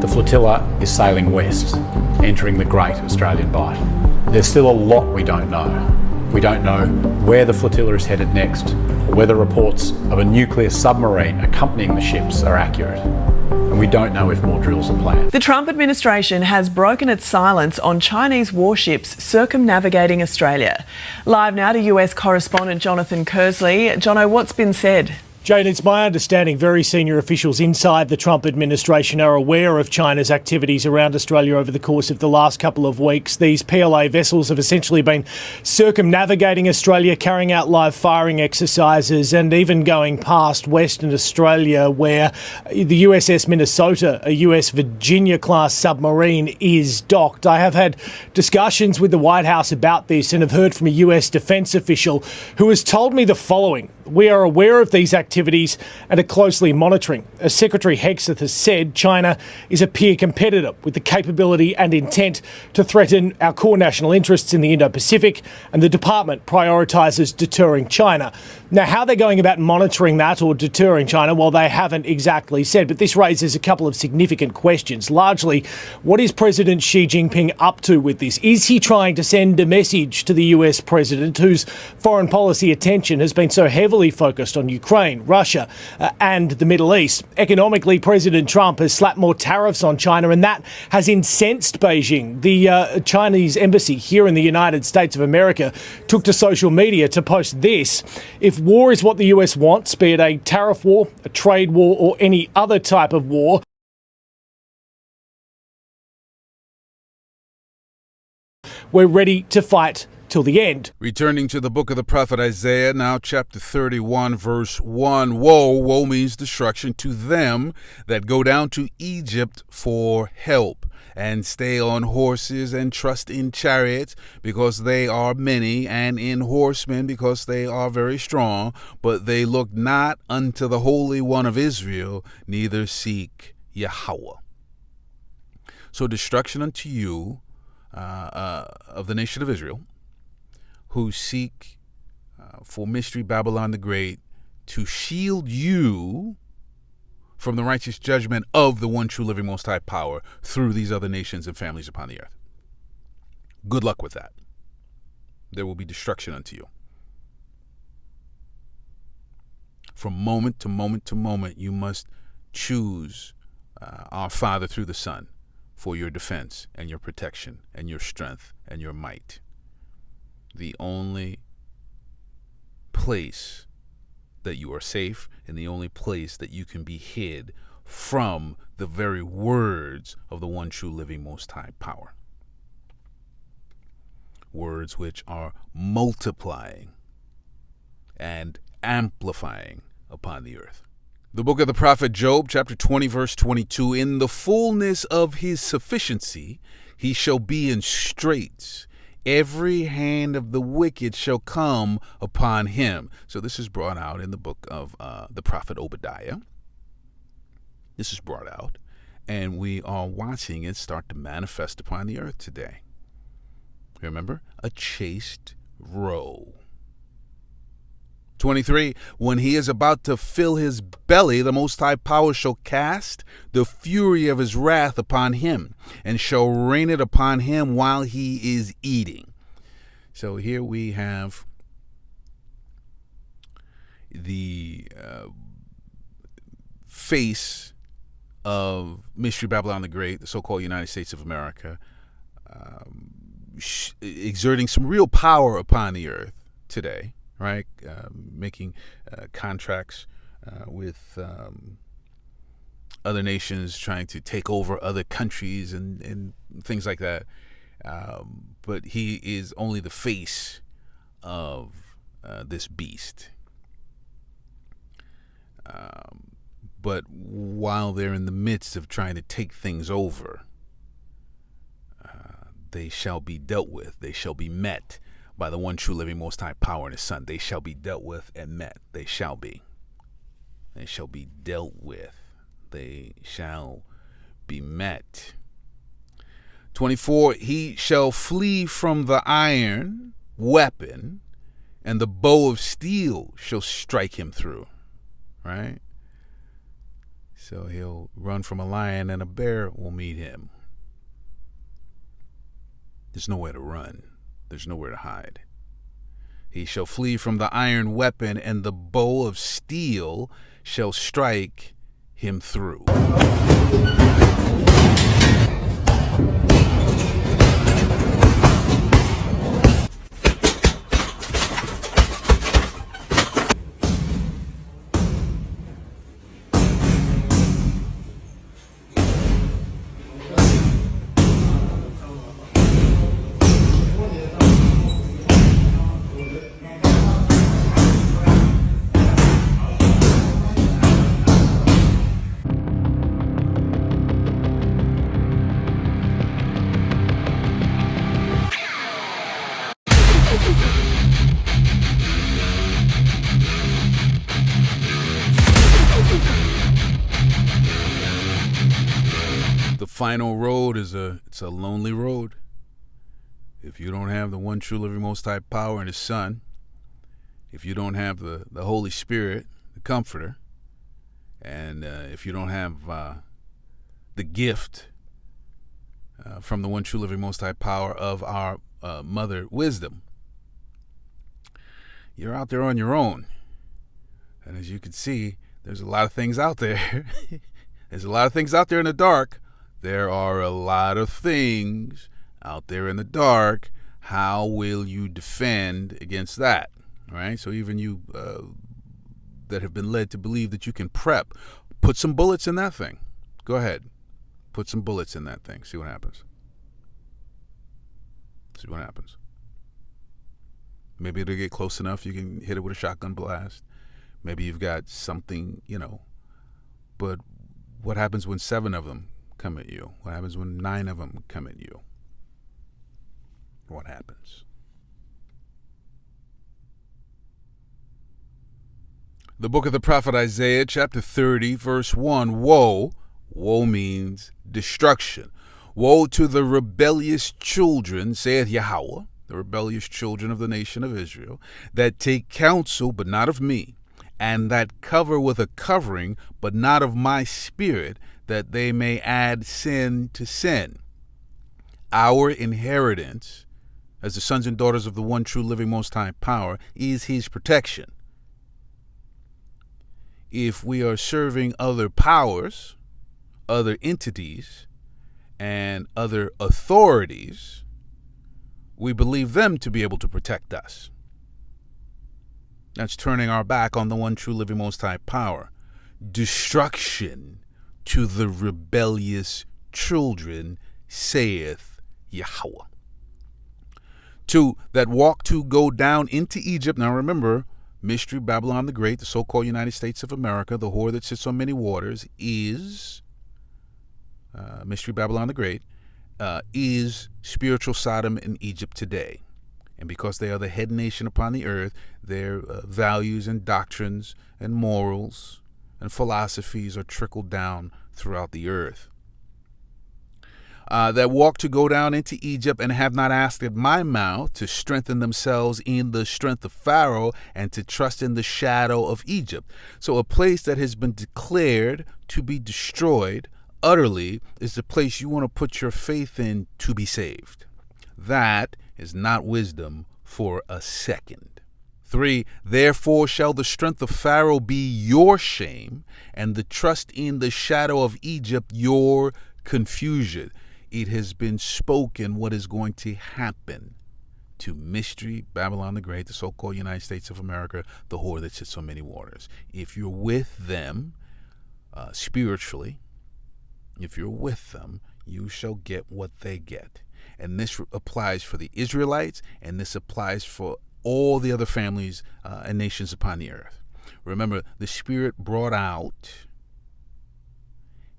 the flotilla is sailing west, entering the Great Australian Bight. There's still a lot we don't know. We don't know where the flotilla is headed next, or whether reports of a nuclear submarine accompanying the ships are accurate. And we don't know if more drills are planned. The Trump administration has broken its silence on Chinese warships circumnavigating Australia. Live now to US correspondent Jonathan Kersley. Jono, what's been said? Jane, it's my understanding very senior officials inside the Trump administration are aware of China's activities around Australia over the course of the last couple of weeks. These PLA vessels have essentially been circumnavigating Australia, carrying out live firing exercises and even going past Western Australia, where the USS Minnesota, a US Virginia-class submarine, is docked. I have had discussions with the White House about this and have heard from a US defence official who has told me the following. We are aware of these activities and are closely monitoring. As Secretary Hegseth has said, China is a peer competitor with the capability and intent to threaten our core national interests in the Indo-Pacific, and the department prioritises deterring China. Now, how they're going about monitoring that or deterring China, well, they haven't exactly said, but this raises a couple of significant questions. Largely, what is President Xi Jinping up to with this? Is he trying to send a message to the US president, whose foreign policy attention has been so heavily focused on Ukraine, Russia and the Middle East? Economically, President Trump has slapped more tariffs on China, and that has incensed Beijing. The Chinese embassy here in the United States of America took to social media to post this. If war is what the US wants, be it a tariff war, a trade war or any other type of war, we're ready to fight till the end. Returning to the book of the prophet Isaiah, now chapter 31, verse 1. Woe means destruction to them that go down to Egypt for help, and stay on horses and trust in chariots, because they are many, and in horsemen, because they are very strong. But they look not unto the Holy One of Israel, neither seek Yahweh. So destruction unto you of the nation of Israel, who seek for Mystery Babylon the Great to shield you from the righteous judgment of the one true living most high power through these other nations and families upon the earth. Good luck with that. There will be destruction unto you. From moment to moment to moment, you must choose our Father through the Son for your defense and your protection and your strength and your might. The only place that you are safe and the only place that you can be hid from the very words of the one true living most high power. Words which are multiplying and amplifying upon the earth. The book of the prophet Job, chapter 20, verse 22. In the fullness of his sufficiency, he shall be in straits. Every hand of the wicked shall come upon him. So this is brought out in the book of the prophet Obadiah. This is brought out, and we are watching it start to manifest upon the earth today. Remember, a chaste roe. 23, when he is about to fill his belly, the Most High Power shall cast the fury of his wrath upon him, and shall rain it upon him while he is eating. So here we have the face of Mystery Babylon the Great, the so-called United States of America, exerting some real power upon the earth today. Right, making contracts with other nations, trying to take over other countries and things like that. But he is only the face of this beast. But while they're in the midst of trying to take things over, they shall be dealt with. They shall be met by the one true living Most High Power and his Son. They shall be dealt with and met. They shall be. They shall be dealt with. They shall be met. 24, he shall flee from the iron weapon, and the bow of steel shall strike him through. Right? So he'll run from a lion, and a bear will meet him. There's nowhere to run. There's nowhere to hide. He shall flee from the iron weapon, and the bow of steel shall strike him through. The final road is it's a lonely road. If you don't have the one true living Most High Power and his Son, if you don't have the Holy Spirit, the Comforter, and if you don't have the gift from the one true living Most High Power of our Mother Wisdom, you're out there on your own. And as you can see, there's a lot of things out there. There's a lot of things out there in the dark. There are a lot of things out there in the dark. How will you defend against that? Right? So even you that have been led to believe that you can prep, put some bullets in that thing. Go ahead. Put some bullets in that thing. See what happens. See what happens. Maybe it'll get close enough you can hit it with a shotgun blast. Maybe you've got something, but what happens when 7 of them come at you? What happens when 9 of them come at you? What happens? The book of the prophet Isaiah, chapter 30, verse 1. Woe. Woe means destruction. Woe to the rebellious children, saith Yahweh, the rebellious children of the nation of Israel, that take counsel, but not of me, and that cover with a covering, but not of my spirit, that they may add sin to sin. Our inheritance, as the sons and daughters of the one true living Most High Power, is his protection. If we are serving other powers, other entities, and other authorities, we believe them to be able to protect us. That's turning our back on the one true living Most High Power. Destruction to the rebellious children, saith Yahweh. 2, that walk to go down into Egypt. Now remember, Mystery Babylon the Great, the so-called United States of America, the whore that sits on many waters, is Mystery Babylon the Great, is spiritual Sodom in Egypt today. And because they are the head nation upon the earth, their values and doctrines and morals and philosophies are trickled down throughout the earth. That walk to go down into Egypt and have not asked at my mouth to strengthen themselves in the strength of Pharaoh and to trust in the shadow of Egypt. So a place that has been declared to be destroyed utterly is the place you want to put your faith in to be saved. That is not wisdom for a second. 3, therefore shall the strength of Pharaoh be your shame, and the trust in the shadow of Egypt your confusion. It has been spoken what is going to happen to Mystery Babylon the Great, the so-called United States of America, the whore that sits on many waters. If you're with them spiritually, if you're with them, you shall get what they get. And this applies for the Israelites, and this applies for all the other families and nations upon the earth. Remember, the Spirit brought out,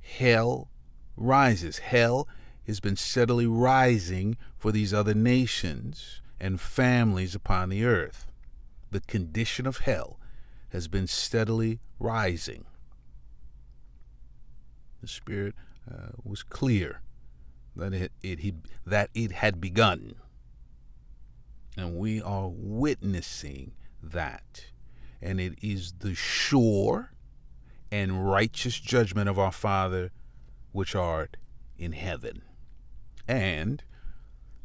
hell rises. Hell has been steadily rising for these other nations and families upon the earth. The condition of hell has been steadily rising. The Spirit was clear that it had begun. And we are witnessing that. And it is the sure and righteous judgment of our Father which art in heaven. And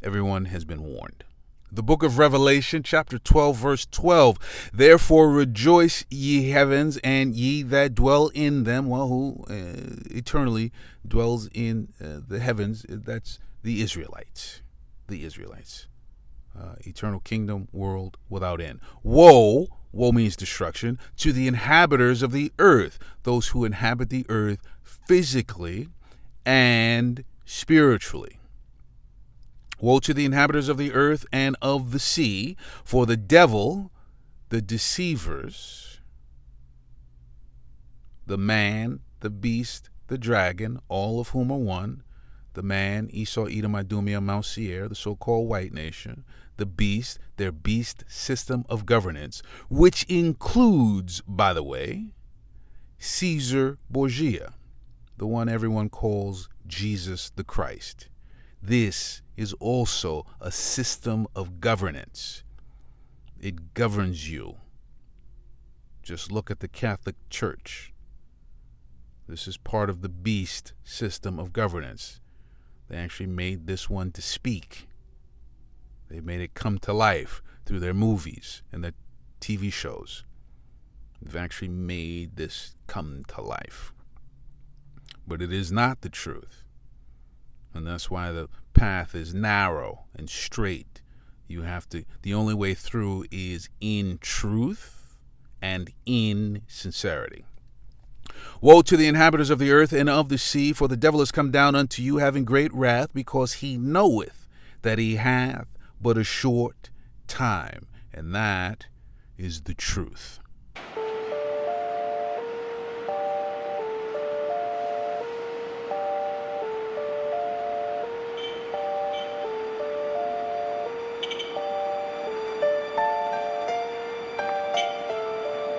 everyone has been warned. The book of Revelation, chapter 12, verse 12. Therefore rejoice, ye heavens, and ye that dwell in them. Well, who eternally dwells in the heavens? That's the Israelites. The Israelites. Eternal kingdom, world without end. Woe means destruction, to the inhabitants of the earth, those who inhabit the earth physically and spiritually. Woe to the inhabitants of the earth and of the sea, for the devil, the deceivers, the man, the beast, the dragon, all of whom are one, the man, Esau, Edom, Idumea, Mount Seir, the so-called white nation, the beast, their beast system of governance, which includes, by the way, Caesar Borgia, the one everyone calls Jesus the Christ. This is also a system of governance. It governs you. Just look at the Catholic Church. This is part of the beast system of governance. They actually made this one to speak. They made it come to life through their movies and their TV shows. They've actually made this come to life. But it is not the truth. And that's why the path is narrow and straight. The only way through is in truth and in sincerity. Woe to the inhabitants of the earth and of the sea, for the devil is come down unto you, having great wrath, because he knoweth that he hath but a short time. And that is the truth.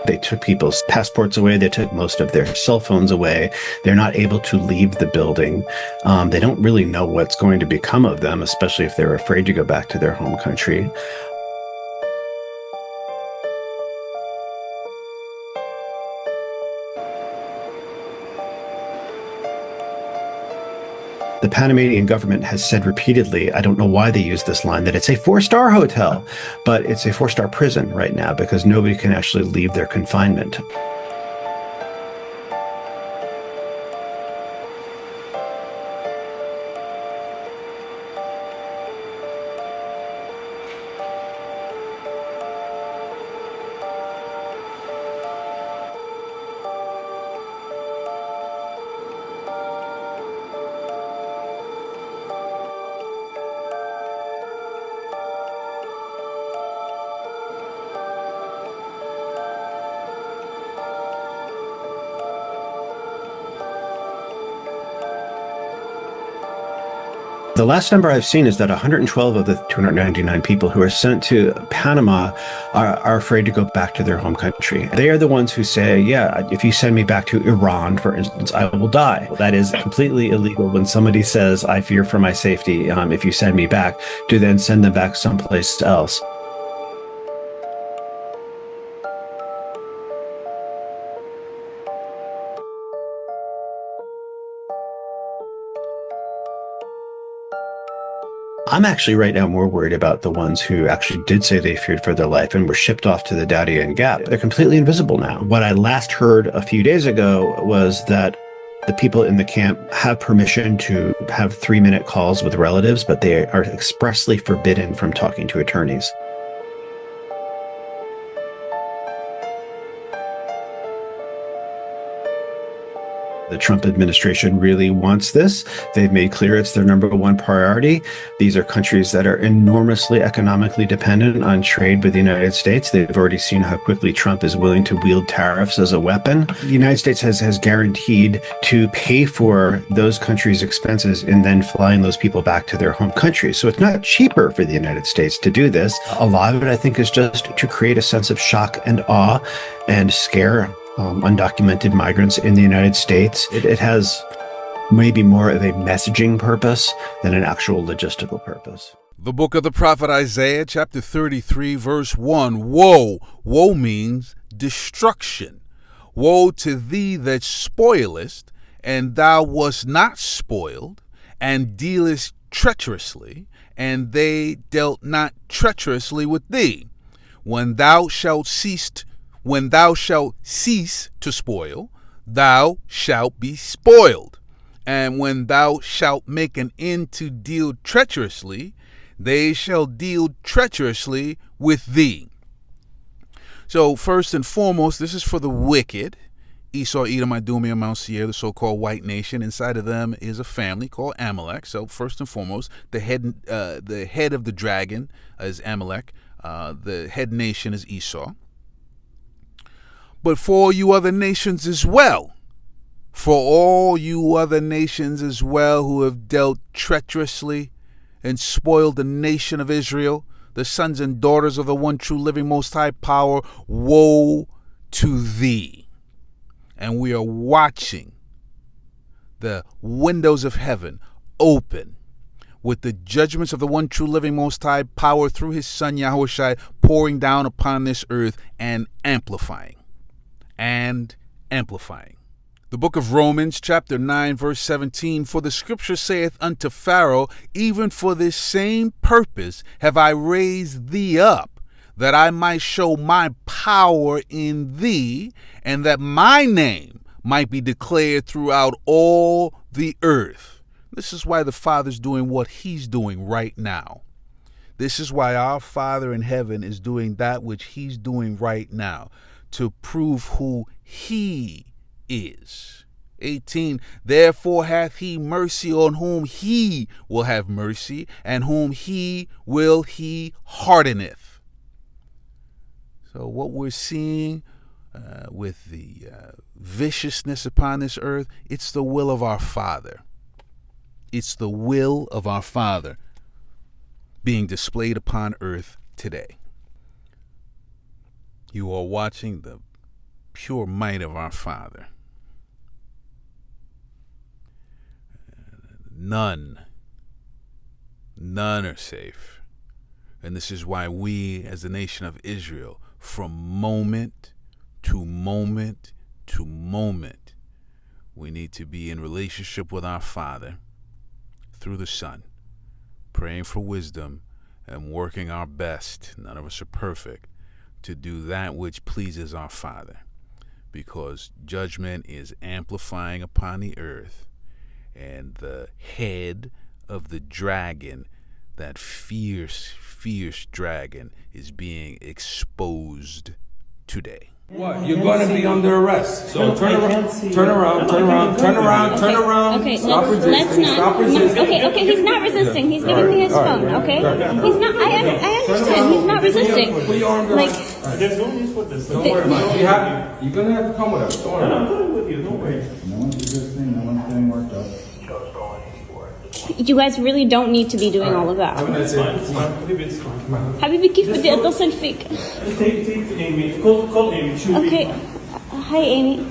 They took people's passports away. They took most of their cell phones away. They're not able to leave the building. They don't really know what's going to become of them, especially if they're afraid to go back to their home country. The Panamanian government has said repeatedly, I don't know why they use this line, that it's a 4-star hotel, but it's a 4-star prison right now because nobody can actually leave their confinement. The last number I've seen is that 112 of the 299 people who are sent to Panama are afraid to go back to their home country. They are the ones who say, yeah, if you send me back to Iran, for instance, I will die. That is completely illegal when somebody says, I fear for my safety if you send me back, to then send them back someplace else. I'm actually right now more worried about the ones who actually did say they feared for their life and were shipped off to the Darien Gap. They're completely invisible now. What I last heard a few days ago was that the people in the camp have permission to have 3-minute calls with relatives, but they are expressly forbidden from talking to attorneys. The Trump administration really wants this. They've made clear it's their number one priority. These are countries that are enormously economically dependent on trade with the United States. They've already seen how quickly Trump is willing to wield tariffs as a weapon. The United States has guaranteed to pay for those countries' expenses and then flying those people back to their home countries. So it's not cheaper for the United States to do this. A lot of it, I think, is just to create a sense of shock and awe and scare undocumented migrants in the United States. It has maybe more of a messaging purpose than an actual logistical purpose. The book of the prophet Isaiah, chapter 33, verse 1. Woe! Woe means destruction. Woe to thee that spoilest, and thou wast not spoiled, and dealest treacherously, and they dealt not treacherously with thee. When thou shalt cease to spoil, thou shalt be spoiled. And when thou shalt make an end to deal treacherously, they shall deal treacherously with thee. So first and foremost, this is for the wicked. Esau, Edom, Idumea, Mount Seir, the so-called white nation. Inside of them is a family called Amalek. So first and foremost, the head of the dragon is Amalek. The head nation is Esau. But for all you other nations as well, for all you other nations as well who have dealt treacherously and spoiled the nation of Israel, the sons and daughters of the one true living most high power, woe to thee. And we are watching the windows of heaven open with the judgments of the one true living most high power through his son Yahushua pouring down upon this earth and amplifying. The book of Romans, chapter 9, verse 17, for the scripture saith unto Pharaoh, even for this same purpose have I raised thee up, that I might show my power in thee, and that my name might be declared throughout all the earth. This is why the Father's doing what he's doing right now. This is why our Father in heaven is doing that which he's doing right now, to prove who he is. 18, therefore hath he mercy on whom he will have mercy, and whom he hardeneth. So what we're seeing with the viciousness upon this earth, it's the will of our Father. It's the will of our Father being displayed upon earth today. You are watching the pure might of our Father. None are safe. And this is why we, as the nation of Israel, from moment to moment to moment, we need to be in relationship with our Father through the Son, praying for wisdom and working our best. None of us are perfect. To do that which pleases our Father, because judgment is amplifying upon the earth, and the head of the dragon, that fierce dragon, is being exposed today. What? You're going to be under arrest. So turn around. Okay, Stop let's resisting. not. Stop resisting. Okay, he's not resisting. He's giving me his phone. Okay, he's not. I understand. He's not resisting. There's no use for this. Don't worry about it. You're going to have to come with us. Don't worry. I'm coming with you. Don't worry. No one's resisting. No one's getting worked up. You guys really don't need to be doing all of that. It's fine. It's fine. حبيبي كيف بدي اتصل فيك؟ Take Amy. Call Amy. Okay. Hi, Amy.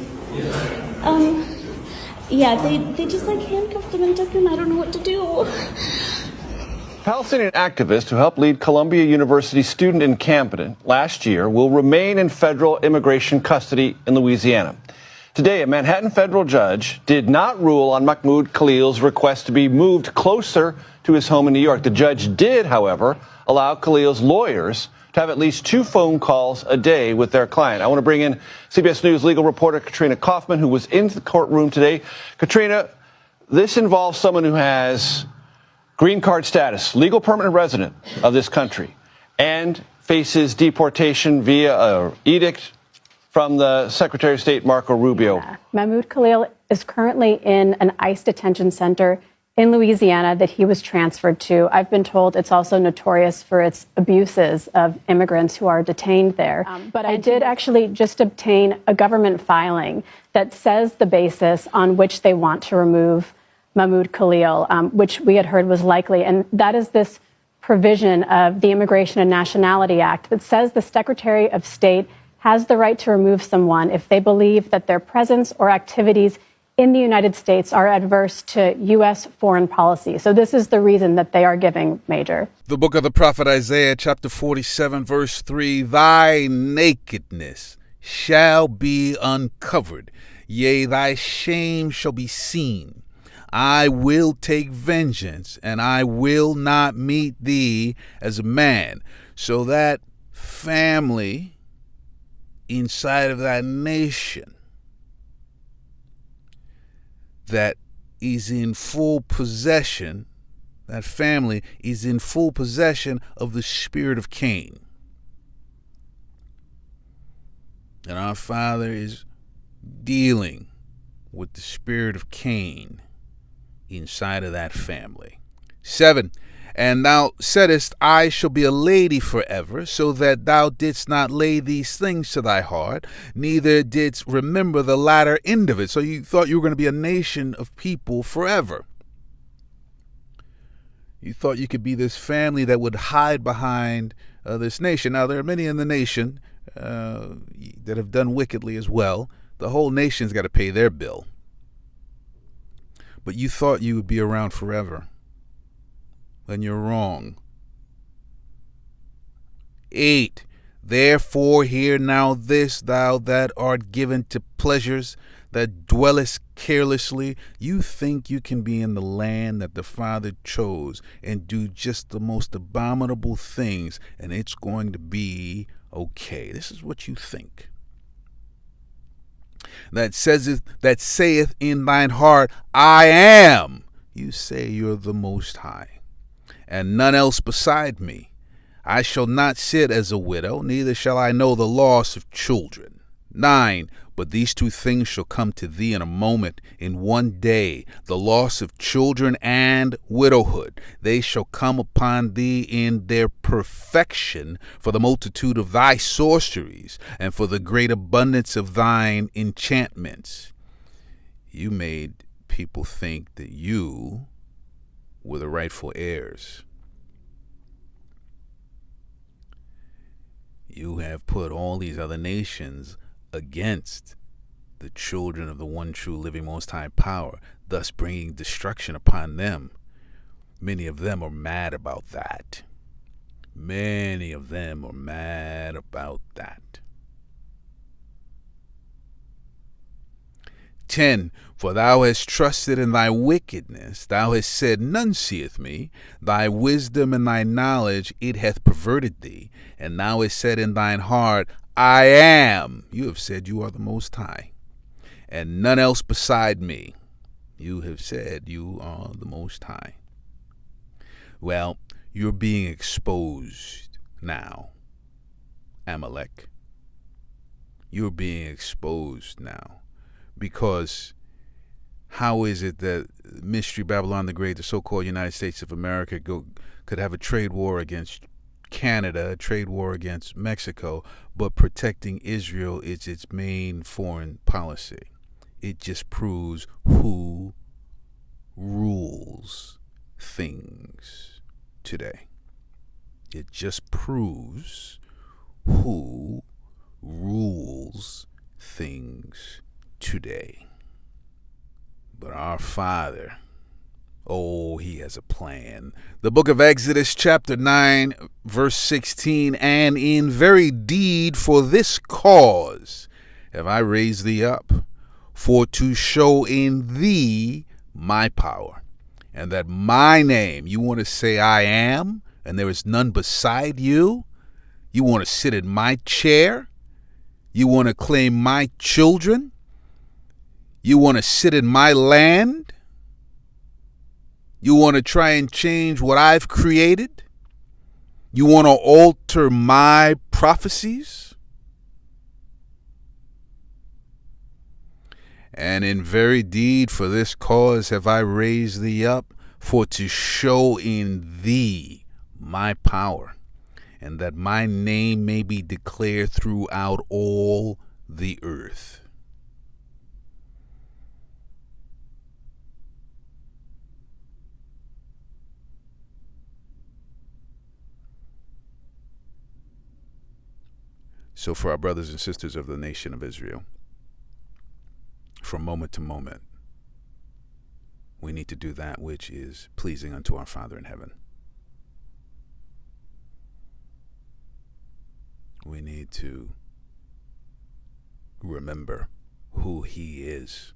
Yeah, they just like handcuffed him and took him. I don't know what to do. Palestinian activist who helped lead Columbia University student encampment last year will remain in federal immigration custody in Louisiana. Today, a Manhattan federal judge did not rule on Mahmoud Khalil's request to be moved closer to his home in New York. The judge did, however, allow Khalil's lawyers to have at least 2 phone calls a day with their client. I want to bring in CBS News legal reporter Katrina Kaufman, who was in the courtroom today. Katrina, this involves someone who has green card status, legal permanent resident of this country, and faces deportation via an edict from the Secretary of State, Marco Rubio. Yeah. Mahmoud Khalil is currently in an ICE detention center in Louisiana that he was transferred to. I've been told it's also notorious for its abuses of immigrants who are detained there. But I did actually just obtain a government filing that says the basis on which they want to remove Mahmoud Khalil, which we had heard was likely. And that is this provision of the Immigration and Nationality Act that says the Secretary of State has the right to remove someone if they believe that their presence or activities in the United States are adverse to U.S. foreign policy. So this is the reason that they are giving Major. The book of the prophet Isaiah, chapter 47, verse 3, thy nakedness shall be uncovered, yea, thy shame shall be seen. I will take vengeance, and I will not meet thee as a man. So that family inside of that nation that is in full possession, that family is in full possession of the spirit of Cain. And our Father is dealing with the spirit of Cain inside of that family. 7, and thou saidest, I shall be a lady forever, so that thou didst not lay these things to thy heart, neither didst remember the latter end of it. So you thought you were going to be a nation of people forever. You thought you could be this family that would hide behind this nation. Now, there are many in the nation that have done wickedly as well. The whole nation's got to pay their bill. But you thought you would be around forever. Then you're wrong. 8, therefore hear now this, thou that art given to pleasures, that dwellest carelessly. You think you can be in the land that the Father chose and do just the most abominable things, and it's going to be okay. This is what you think. That saith in thine heart, I am. You say you're the Most High, and none else beside me. I shall not sit as a widow, neither shall I know the loss of children. 9, but these 2 things shall come to thee in a moment, in one day, the loss of children and widowhood. They shall come upon thee in their perfection, for the multitude of thy sorceries, and for the great abundance of thine enchantments. You made people think that you were the rightful heirs. You have put all these other nations against the children of the one true living Most High power, thus bringing destruction upon them. Many of them are mad about that. Many of them are mad about that. 10, for thou hast trusted in thy wickedness. Thou hast said, none seeth me. Thy wisdom and thy knowledge, it hath perverted thee. And thou hast said in thine heart, I am. You have said you are the Most High, and none else beside me. You have said you are the Most High. Well, you're being exposed now, Amalek. You're being exposed now. Because how is it that Mystery Babylon the Great, the so-called United States of America, could have a trade war against Canada, a trade war against Mexico, but protecting Israel is its main foreign policy? It just proves who rules today. It just proves who rules things today. But our Father, oh, he has a plan. The book of Exodus, chapter 9, verse 16, and in very deed for this cause have I raised thee up, for to show in thee my power, and that my name, you want to say I am, and there is none beside you? You want to sit in my chair? You want to claim my children? You want to sit in my land? You want to try and change what I've created? You want to alter my prophecies? And in very deed for this cause have I raised thee up, for to show in thee my power, and that my name may be declared throughout all the earth. So for our brothers and sisters of the nation of Israel, from moment to moment, we need to do that which is pleasing unto our Father in heaven. We need to remember who he is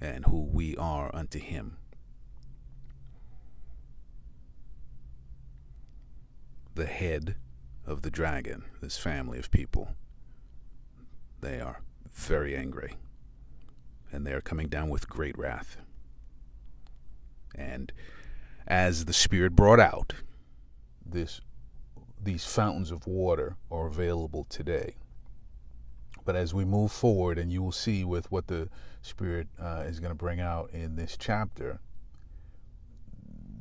and who we are unto him. The head of the dragon, this family of people, they are very angry, and they are coming down with great wrath. And as the Spirit brought out, these fountains of water are available today. But as we move forward, and you will see with what the Spirit is going to bring out in this chapter,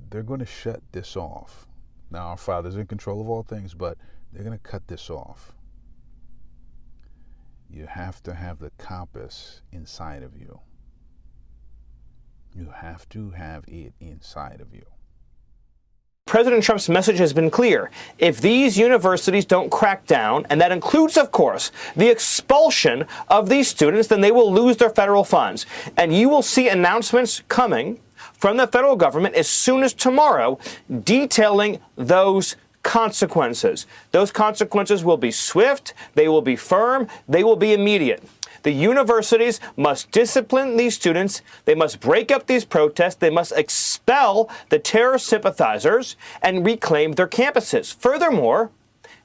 they're going to shut this off. Now, our Father's in control of all things, but they're going to cut this off. You have to have the compass inside of you. You have to have it inside of you. President Trump's message has been clear. If these universities don't crack down, and that includes, of course, the expulsion of these students, then they will lose their federal funds. And you will see announcements coming from the federal government as soon as tomorrow detailing those consequences. Those consequences will be swift, they will be firm, they will be immediate. The universities must discipline these students. They must break up these protests. They must expel the terror sympathizers and reclaim their campuses. Furthermore,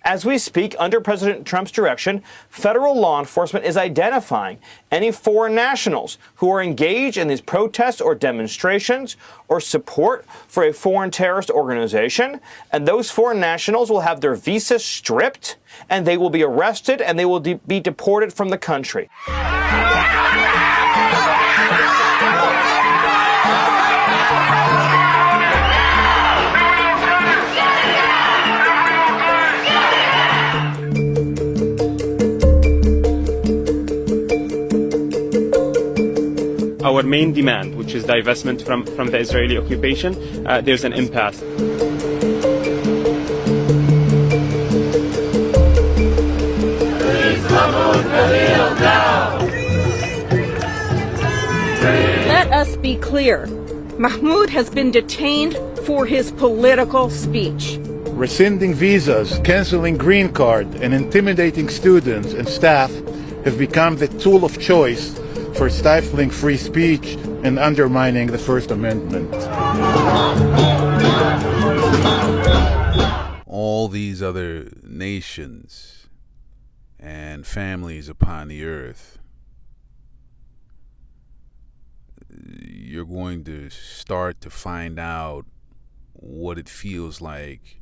as we speak, under President Trump's direction, federal law enforcement is identifying any foreign nationals who are engaged in these protests or demonstrations or support for a foreign terrorist organization. And those foreign nationals will have their visas stripped, and they will be arrested, and they will be deported from the country. Our main demand, which is divestment from the Israeli occupation, there's an impasse. Let us be clear. Mahmoud has been detained for his political speech. Rescinding visas, canceling green card, and intimidating students and staff have become the tool of choice for stifling free speech and undermining the First Amendment. All these other nations and families upon the earth, you're going to start to find out what it feels like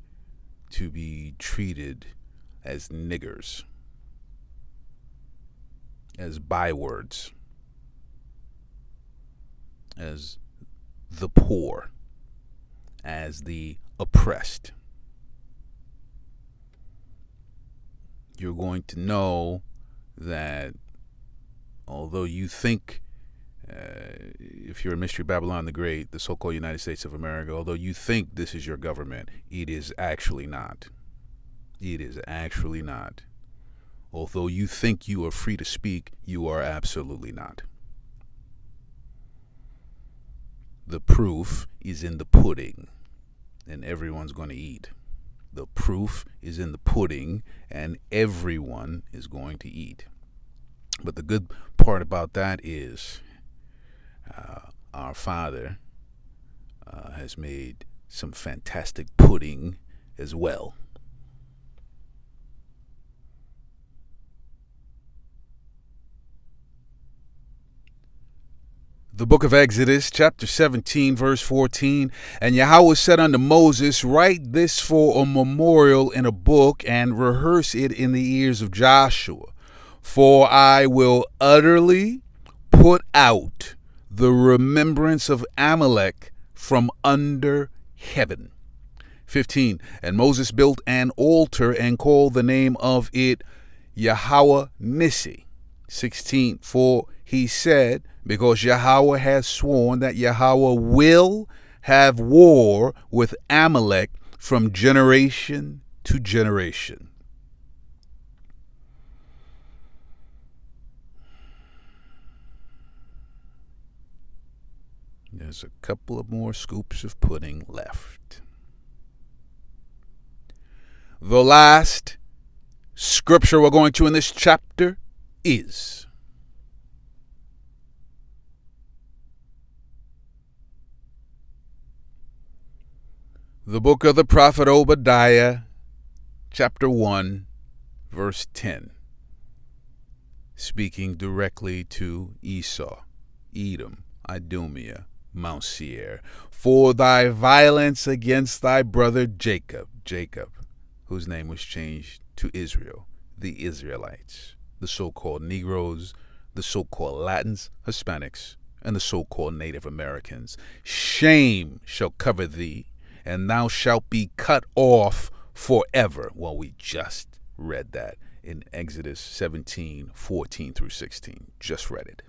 to be treated as niggers, as bywords, as the poor, as the oppressed. You're going to know that although you think If you're in Mystery Babylon the Great, the so-called United States of America, although you think this is your government, it is actually not. It is actually not. Although you think you are free to speak, you are absolutely not. The proof is in the pudding, and everyone's going to eat. The proof is in the pudding, and everyone is going to eat. But the good part about that is our Father has made some fantastic pudding as well. The book of Exodus, chapter 17, verse 14. And Yahweh said unto Moses, write this for a memorial in a book, and rehearse it in the ears of Joshua. For I will utterly put out the remembrance of Amalek from under heaven. 15. And Moses built an altar and called the name of it Yahweh Nissi. 16. For he said, because Yahweh has sworn that Yahweh will have war with Amalek from generation to generation. There's a couple of more scoops of pudding left. The last scripture we're going to in this chapter is the book of the prophet Obadiah, chapter 1, verse 10, speaking directly to Esau, Edom, Idumea, Mount Seir, for thy violence against thy brother Jacob, whose name was changed to Israel, the Israelites, the so-called Negroes, the so-called Latins, Hispanics, and the so-called Native Americans. Shame shall cover thee, and thou shalt be cut off forever. Well, we just read that in Exodus 17, 14 through 16. Just read it.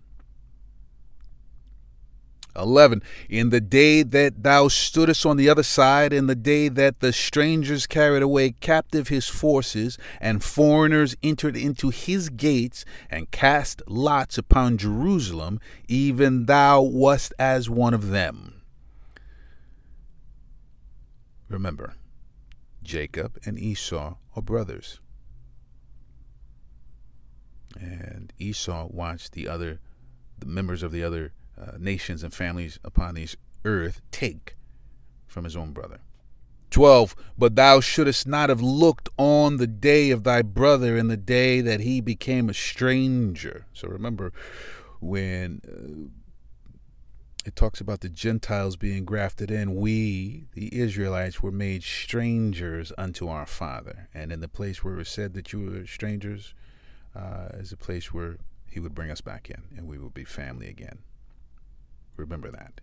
11. In the day that thou stoodest on the other side, in the day that the strangers carried away captive his forces, and foreigners entered into his gates, and cast lots upon Jerusalem, even thou wast as one of them. Remember, Jacob and Esau are brothers. And Esau watched the members of the other nations and families upon this earth take from his own brother. 12. But thou shouldest not have looked on the day of thy brother in the day that he became a stranger. So remember, when it talks about the Gentiles being grafted in, we, the Israelites, were made strangers unto our Father. And in the place where it was said that you were strangers is a place where he would bring us back in, and we would be family again. Remember that.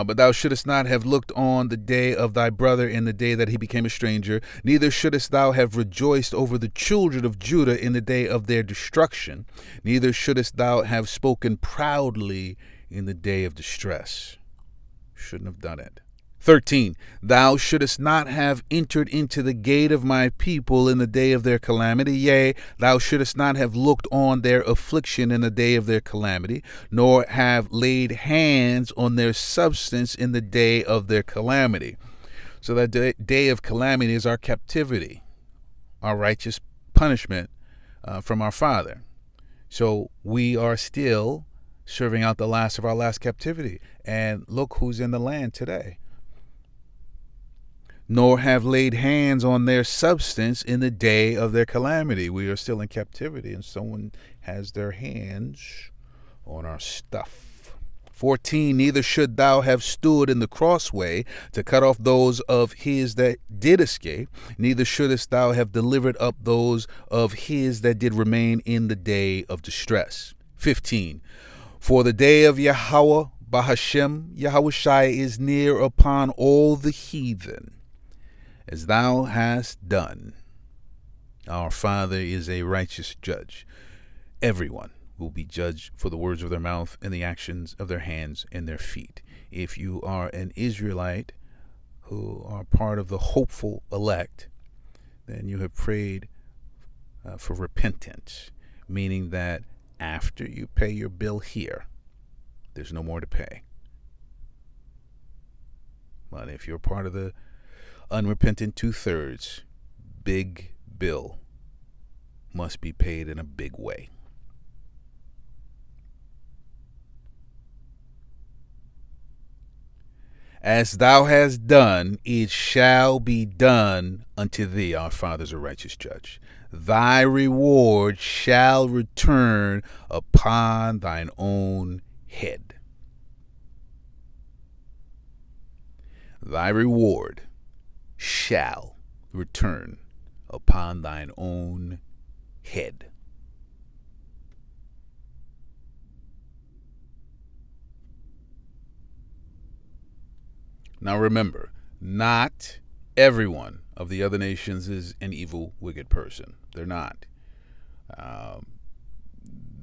But thou shouldest not have looked on the day of thy brother in the day that he became a stranger, neither shouldest thou have rejoiced over the children of Judah in the day of their destruction, neither shouldest thou have spoken proudly in the day of distress. Shouldn't have done it. 13. Thou shouldest not have entered into the gate of my people in the day of their calamity. Yea, thou shouldest not have looked on their affliction in the day of their calamity, nor have laid hands on their substance in the day of their calamity. So that day of calamity is our captivity, our righteous punishment from our Father. So we are still serving out the last of our last captivity. And look who's in the land today. Nor have laid hands on their substance in the day of their calamity. We are still in captivity, and someone has their hands on our stuff. 14. Neither should thou have stood in the crossway to cut off those of his that did escape, neither shouldest thou have delivered up those of his that did remain in the day of distress. 15. For the day of Yahweh Bahashem Yahushai is near upon all the heathen, as thou hast done. Our Father is a righteous judge. Everyone will be judged for the words of their mouth and the actions of their hands and their feet. If you are an Israelite who are part of the hopeful elect, then you have prayed for repentance, meaning that after you pay your bill here, there's no more to pay. But if you're part of the unrepentant 2/3, big bill must be paid in a big way. As thou hast done, it shall be done unto thee. Our Father is a righteous judge. Thy reward shall return upon thine own head. Thy reward shall return upon thine own head. Now remember, not everyone of the other nations is an evil, wicked person. They're not.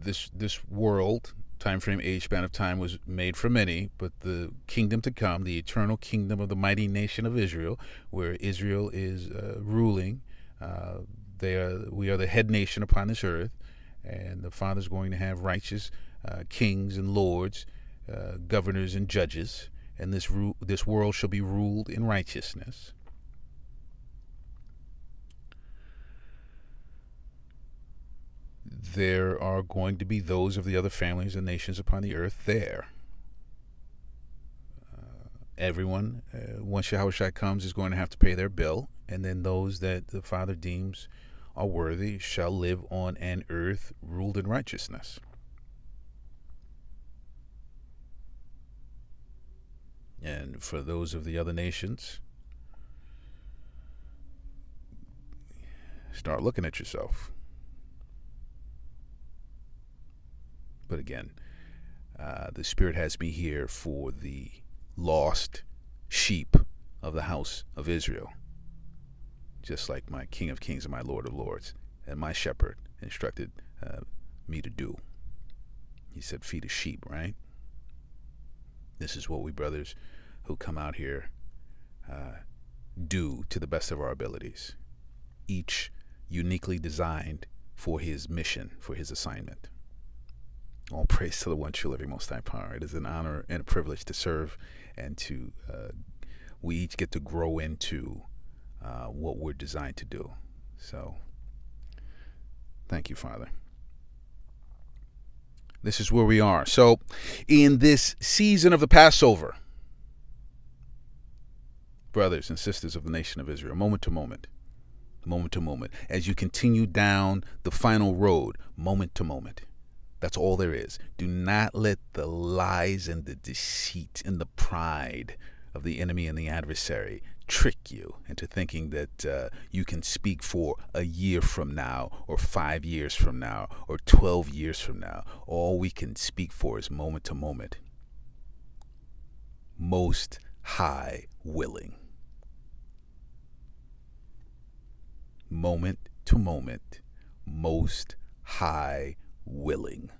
This world, time frame, age span of time was made for many, but the kingdom to come, the eternal kingdom of the mighty nation of Israel, where Israel is ruling, we are the head nation upon this earth, and the Father's going to have righteous kings and lords, governors and judges, and this world shall be ruled in righteousness. There are going to be those of the other families and nations upon the earth there. Everyone, once Yahushua comes, is going to have to pay their bill, and then those that the Father deems are worthy shall live on an earth ruled in righteousness. And for those of the other nations, start looking at yourself. But again, the Spirit has me here for the lost sheep of the house of Israel, just like my King of Kings and my Lord of Lords and my shepherd instructed me to do. He said, feed a sheep, right? This is what we brothers who come out here do to the best of our abilities, each uniquely designed for his mission, for his assignment. All praise to the one true living Most High Power. It is an honor and a privilege to serve, and to we each get to grow into what we're designed to do. So, thank you, Father. This is where we are. So, in this season of the Passover, brothers and sisters of the nation of Israel, moment to moment, as you continue down the final road, moment to moment. That's all there is. Do not let the lies and the deceit and the pride of the enemy and the adversary trick you into thinking that you can speak for a year from now, or 5 years from now, or 12 years from now. All we can speak for is moment to moment. Most High willing. Moment to moment. Most High willing.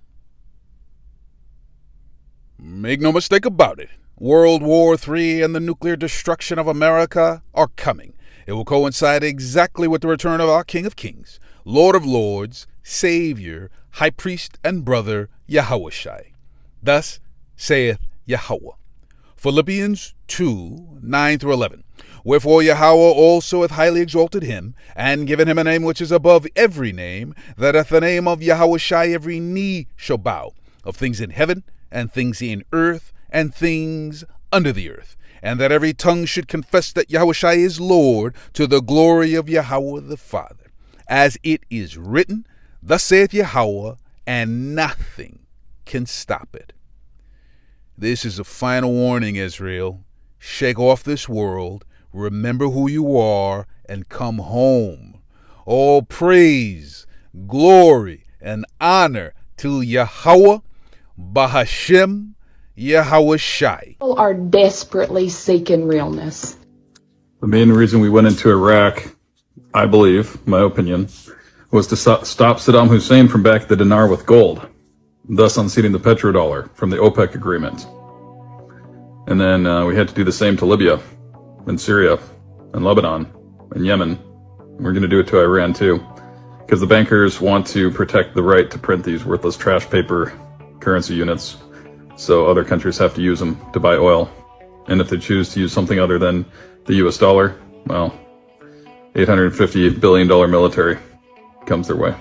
Make no mistake about it. World War III and the nuclear destruction of America are coming. It will coincide exactly with the return of our King of Kings, Lord of Lords, Savior, High Priest, and Brother, Yahushua. Thus saith Yahweh. Philippians 2:9-11. Wherefore Yahweh also hath highly exalted him, and given him a name which is above every name, that at the name of Yahushua every knee shall bow, of things in heaven, and things in earth, and things under the earth, and that every tongue should confess that Yahushua is Lord, to the glory of Yahweh the Father. As it is written, thus saith Yahweh, and nothing can stop it. This is a final warning, Israel. Shake off this world, remember who you are, and come home. All praise, glory, and honor to Yahweh, Bahashem, Yahushai. People are desperately seeking realness. The main reason we went into Iraq, I believe, my opinion, was to stop Saddam Hussein from backing the dinar with gold. thus unseating the petrodollar from the OPEC agreement. And then we had to do the same to Libya and Syria and Lebanon and Yemen. We're going to do it to Iran too, because the bankers want to protect the right to print these worthless trash paper currency units, so other countries have to use them to buy oil. And if they choose to use something other than the US dollar, well, $858 billion military comes their way.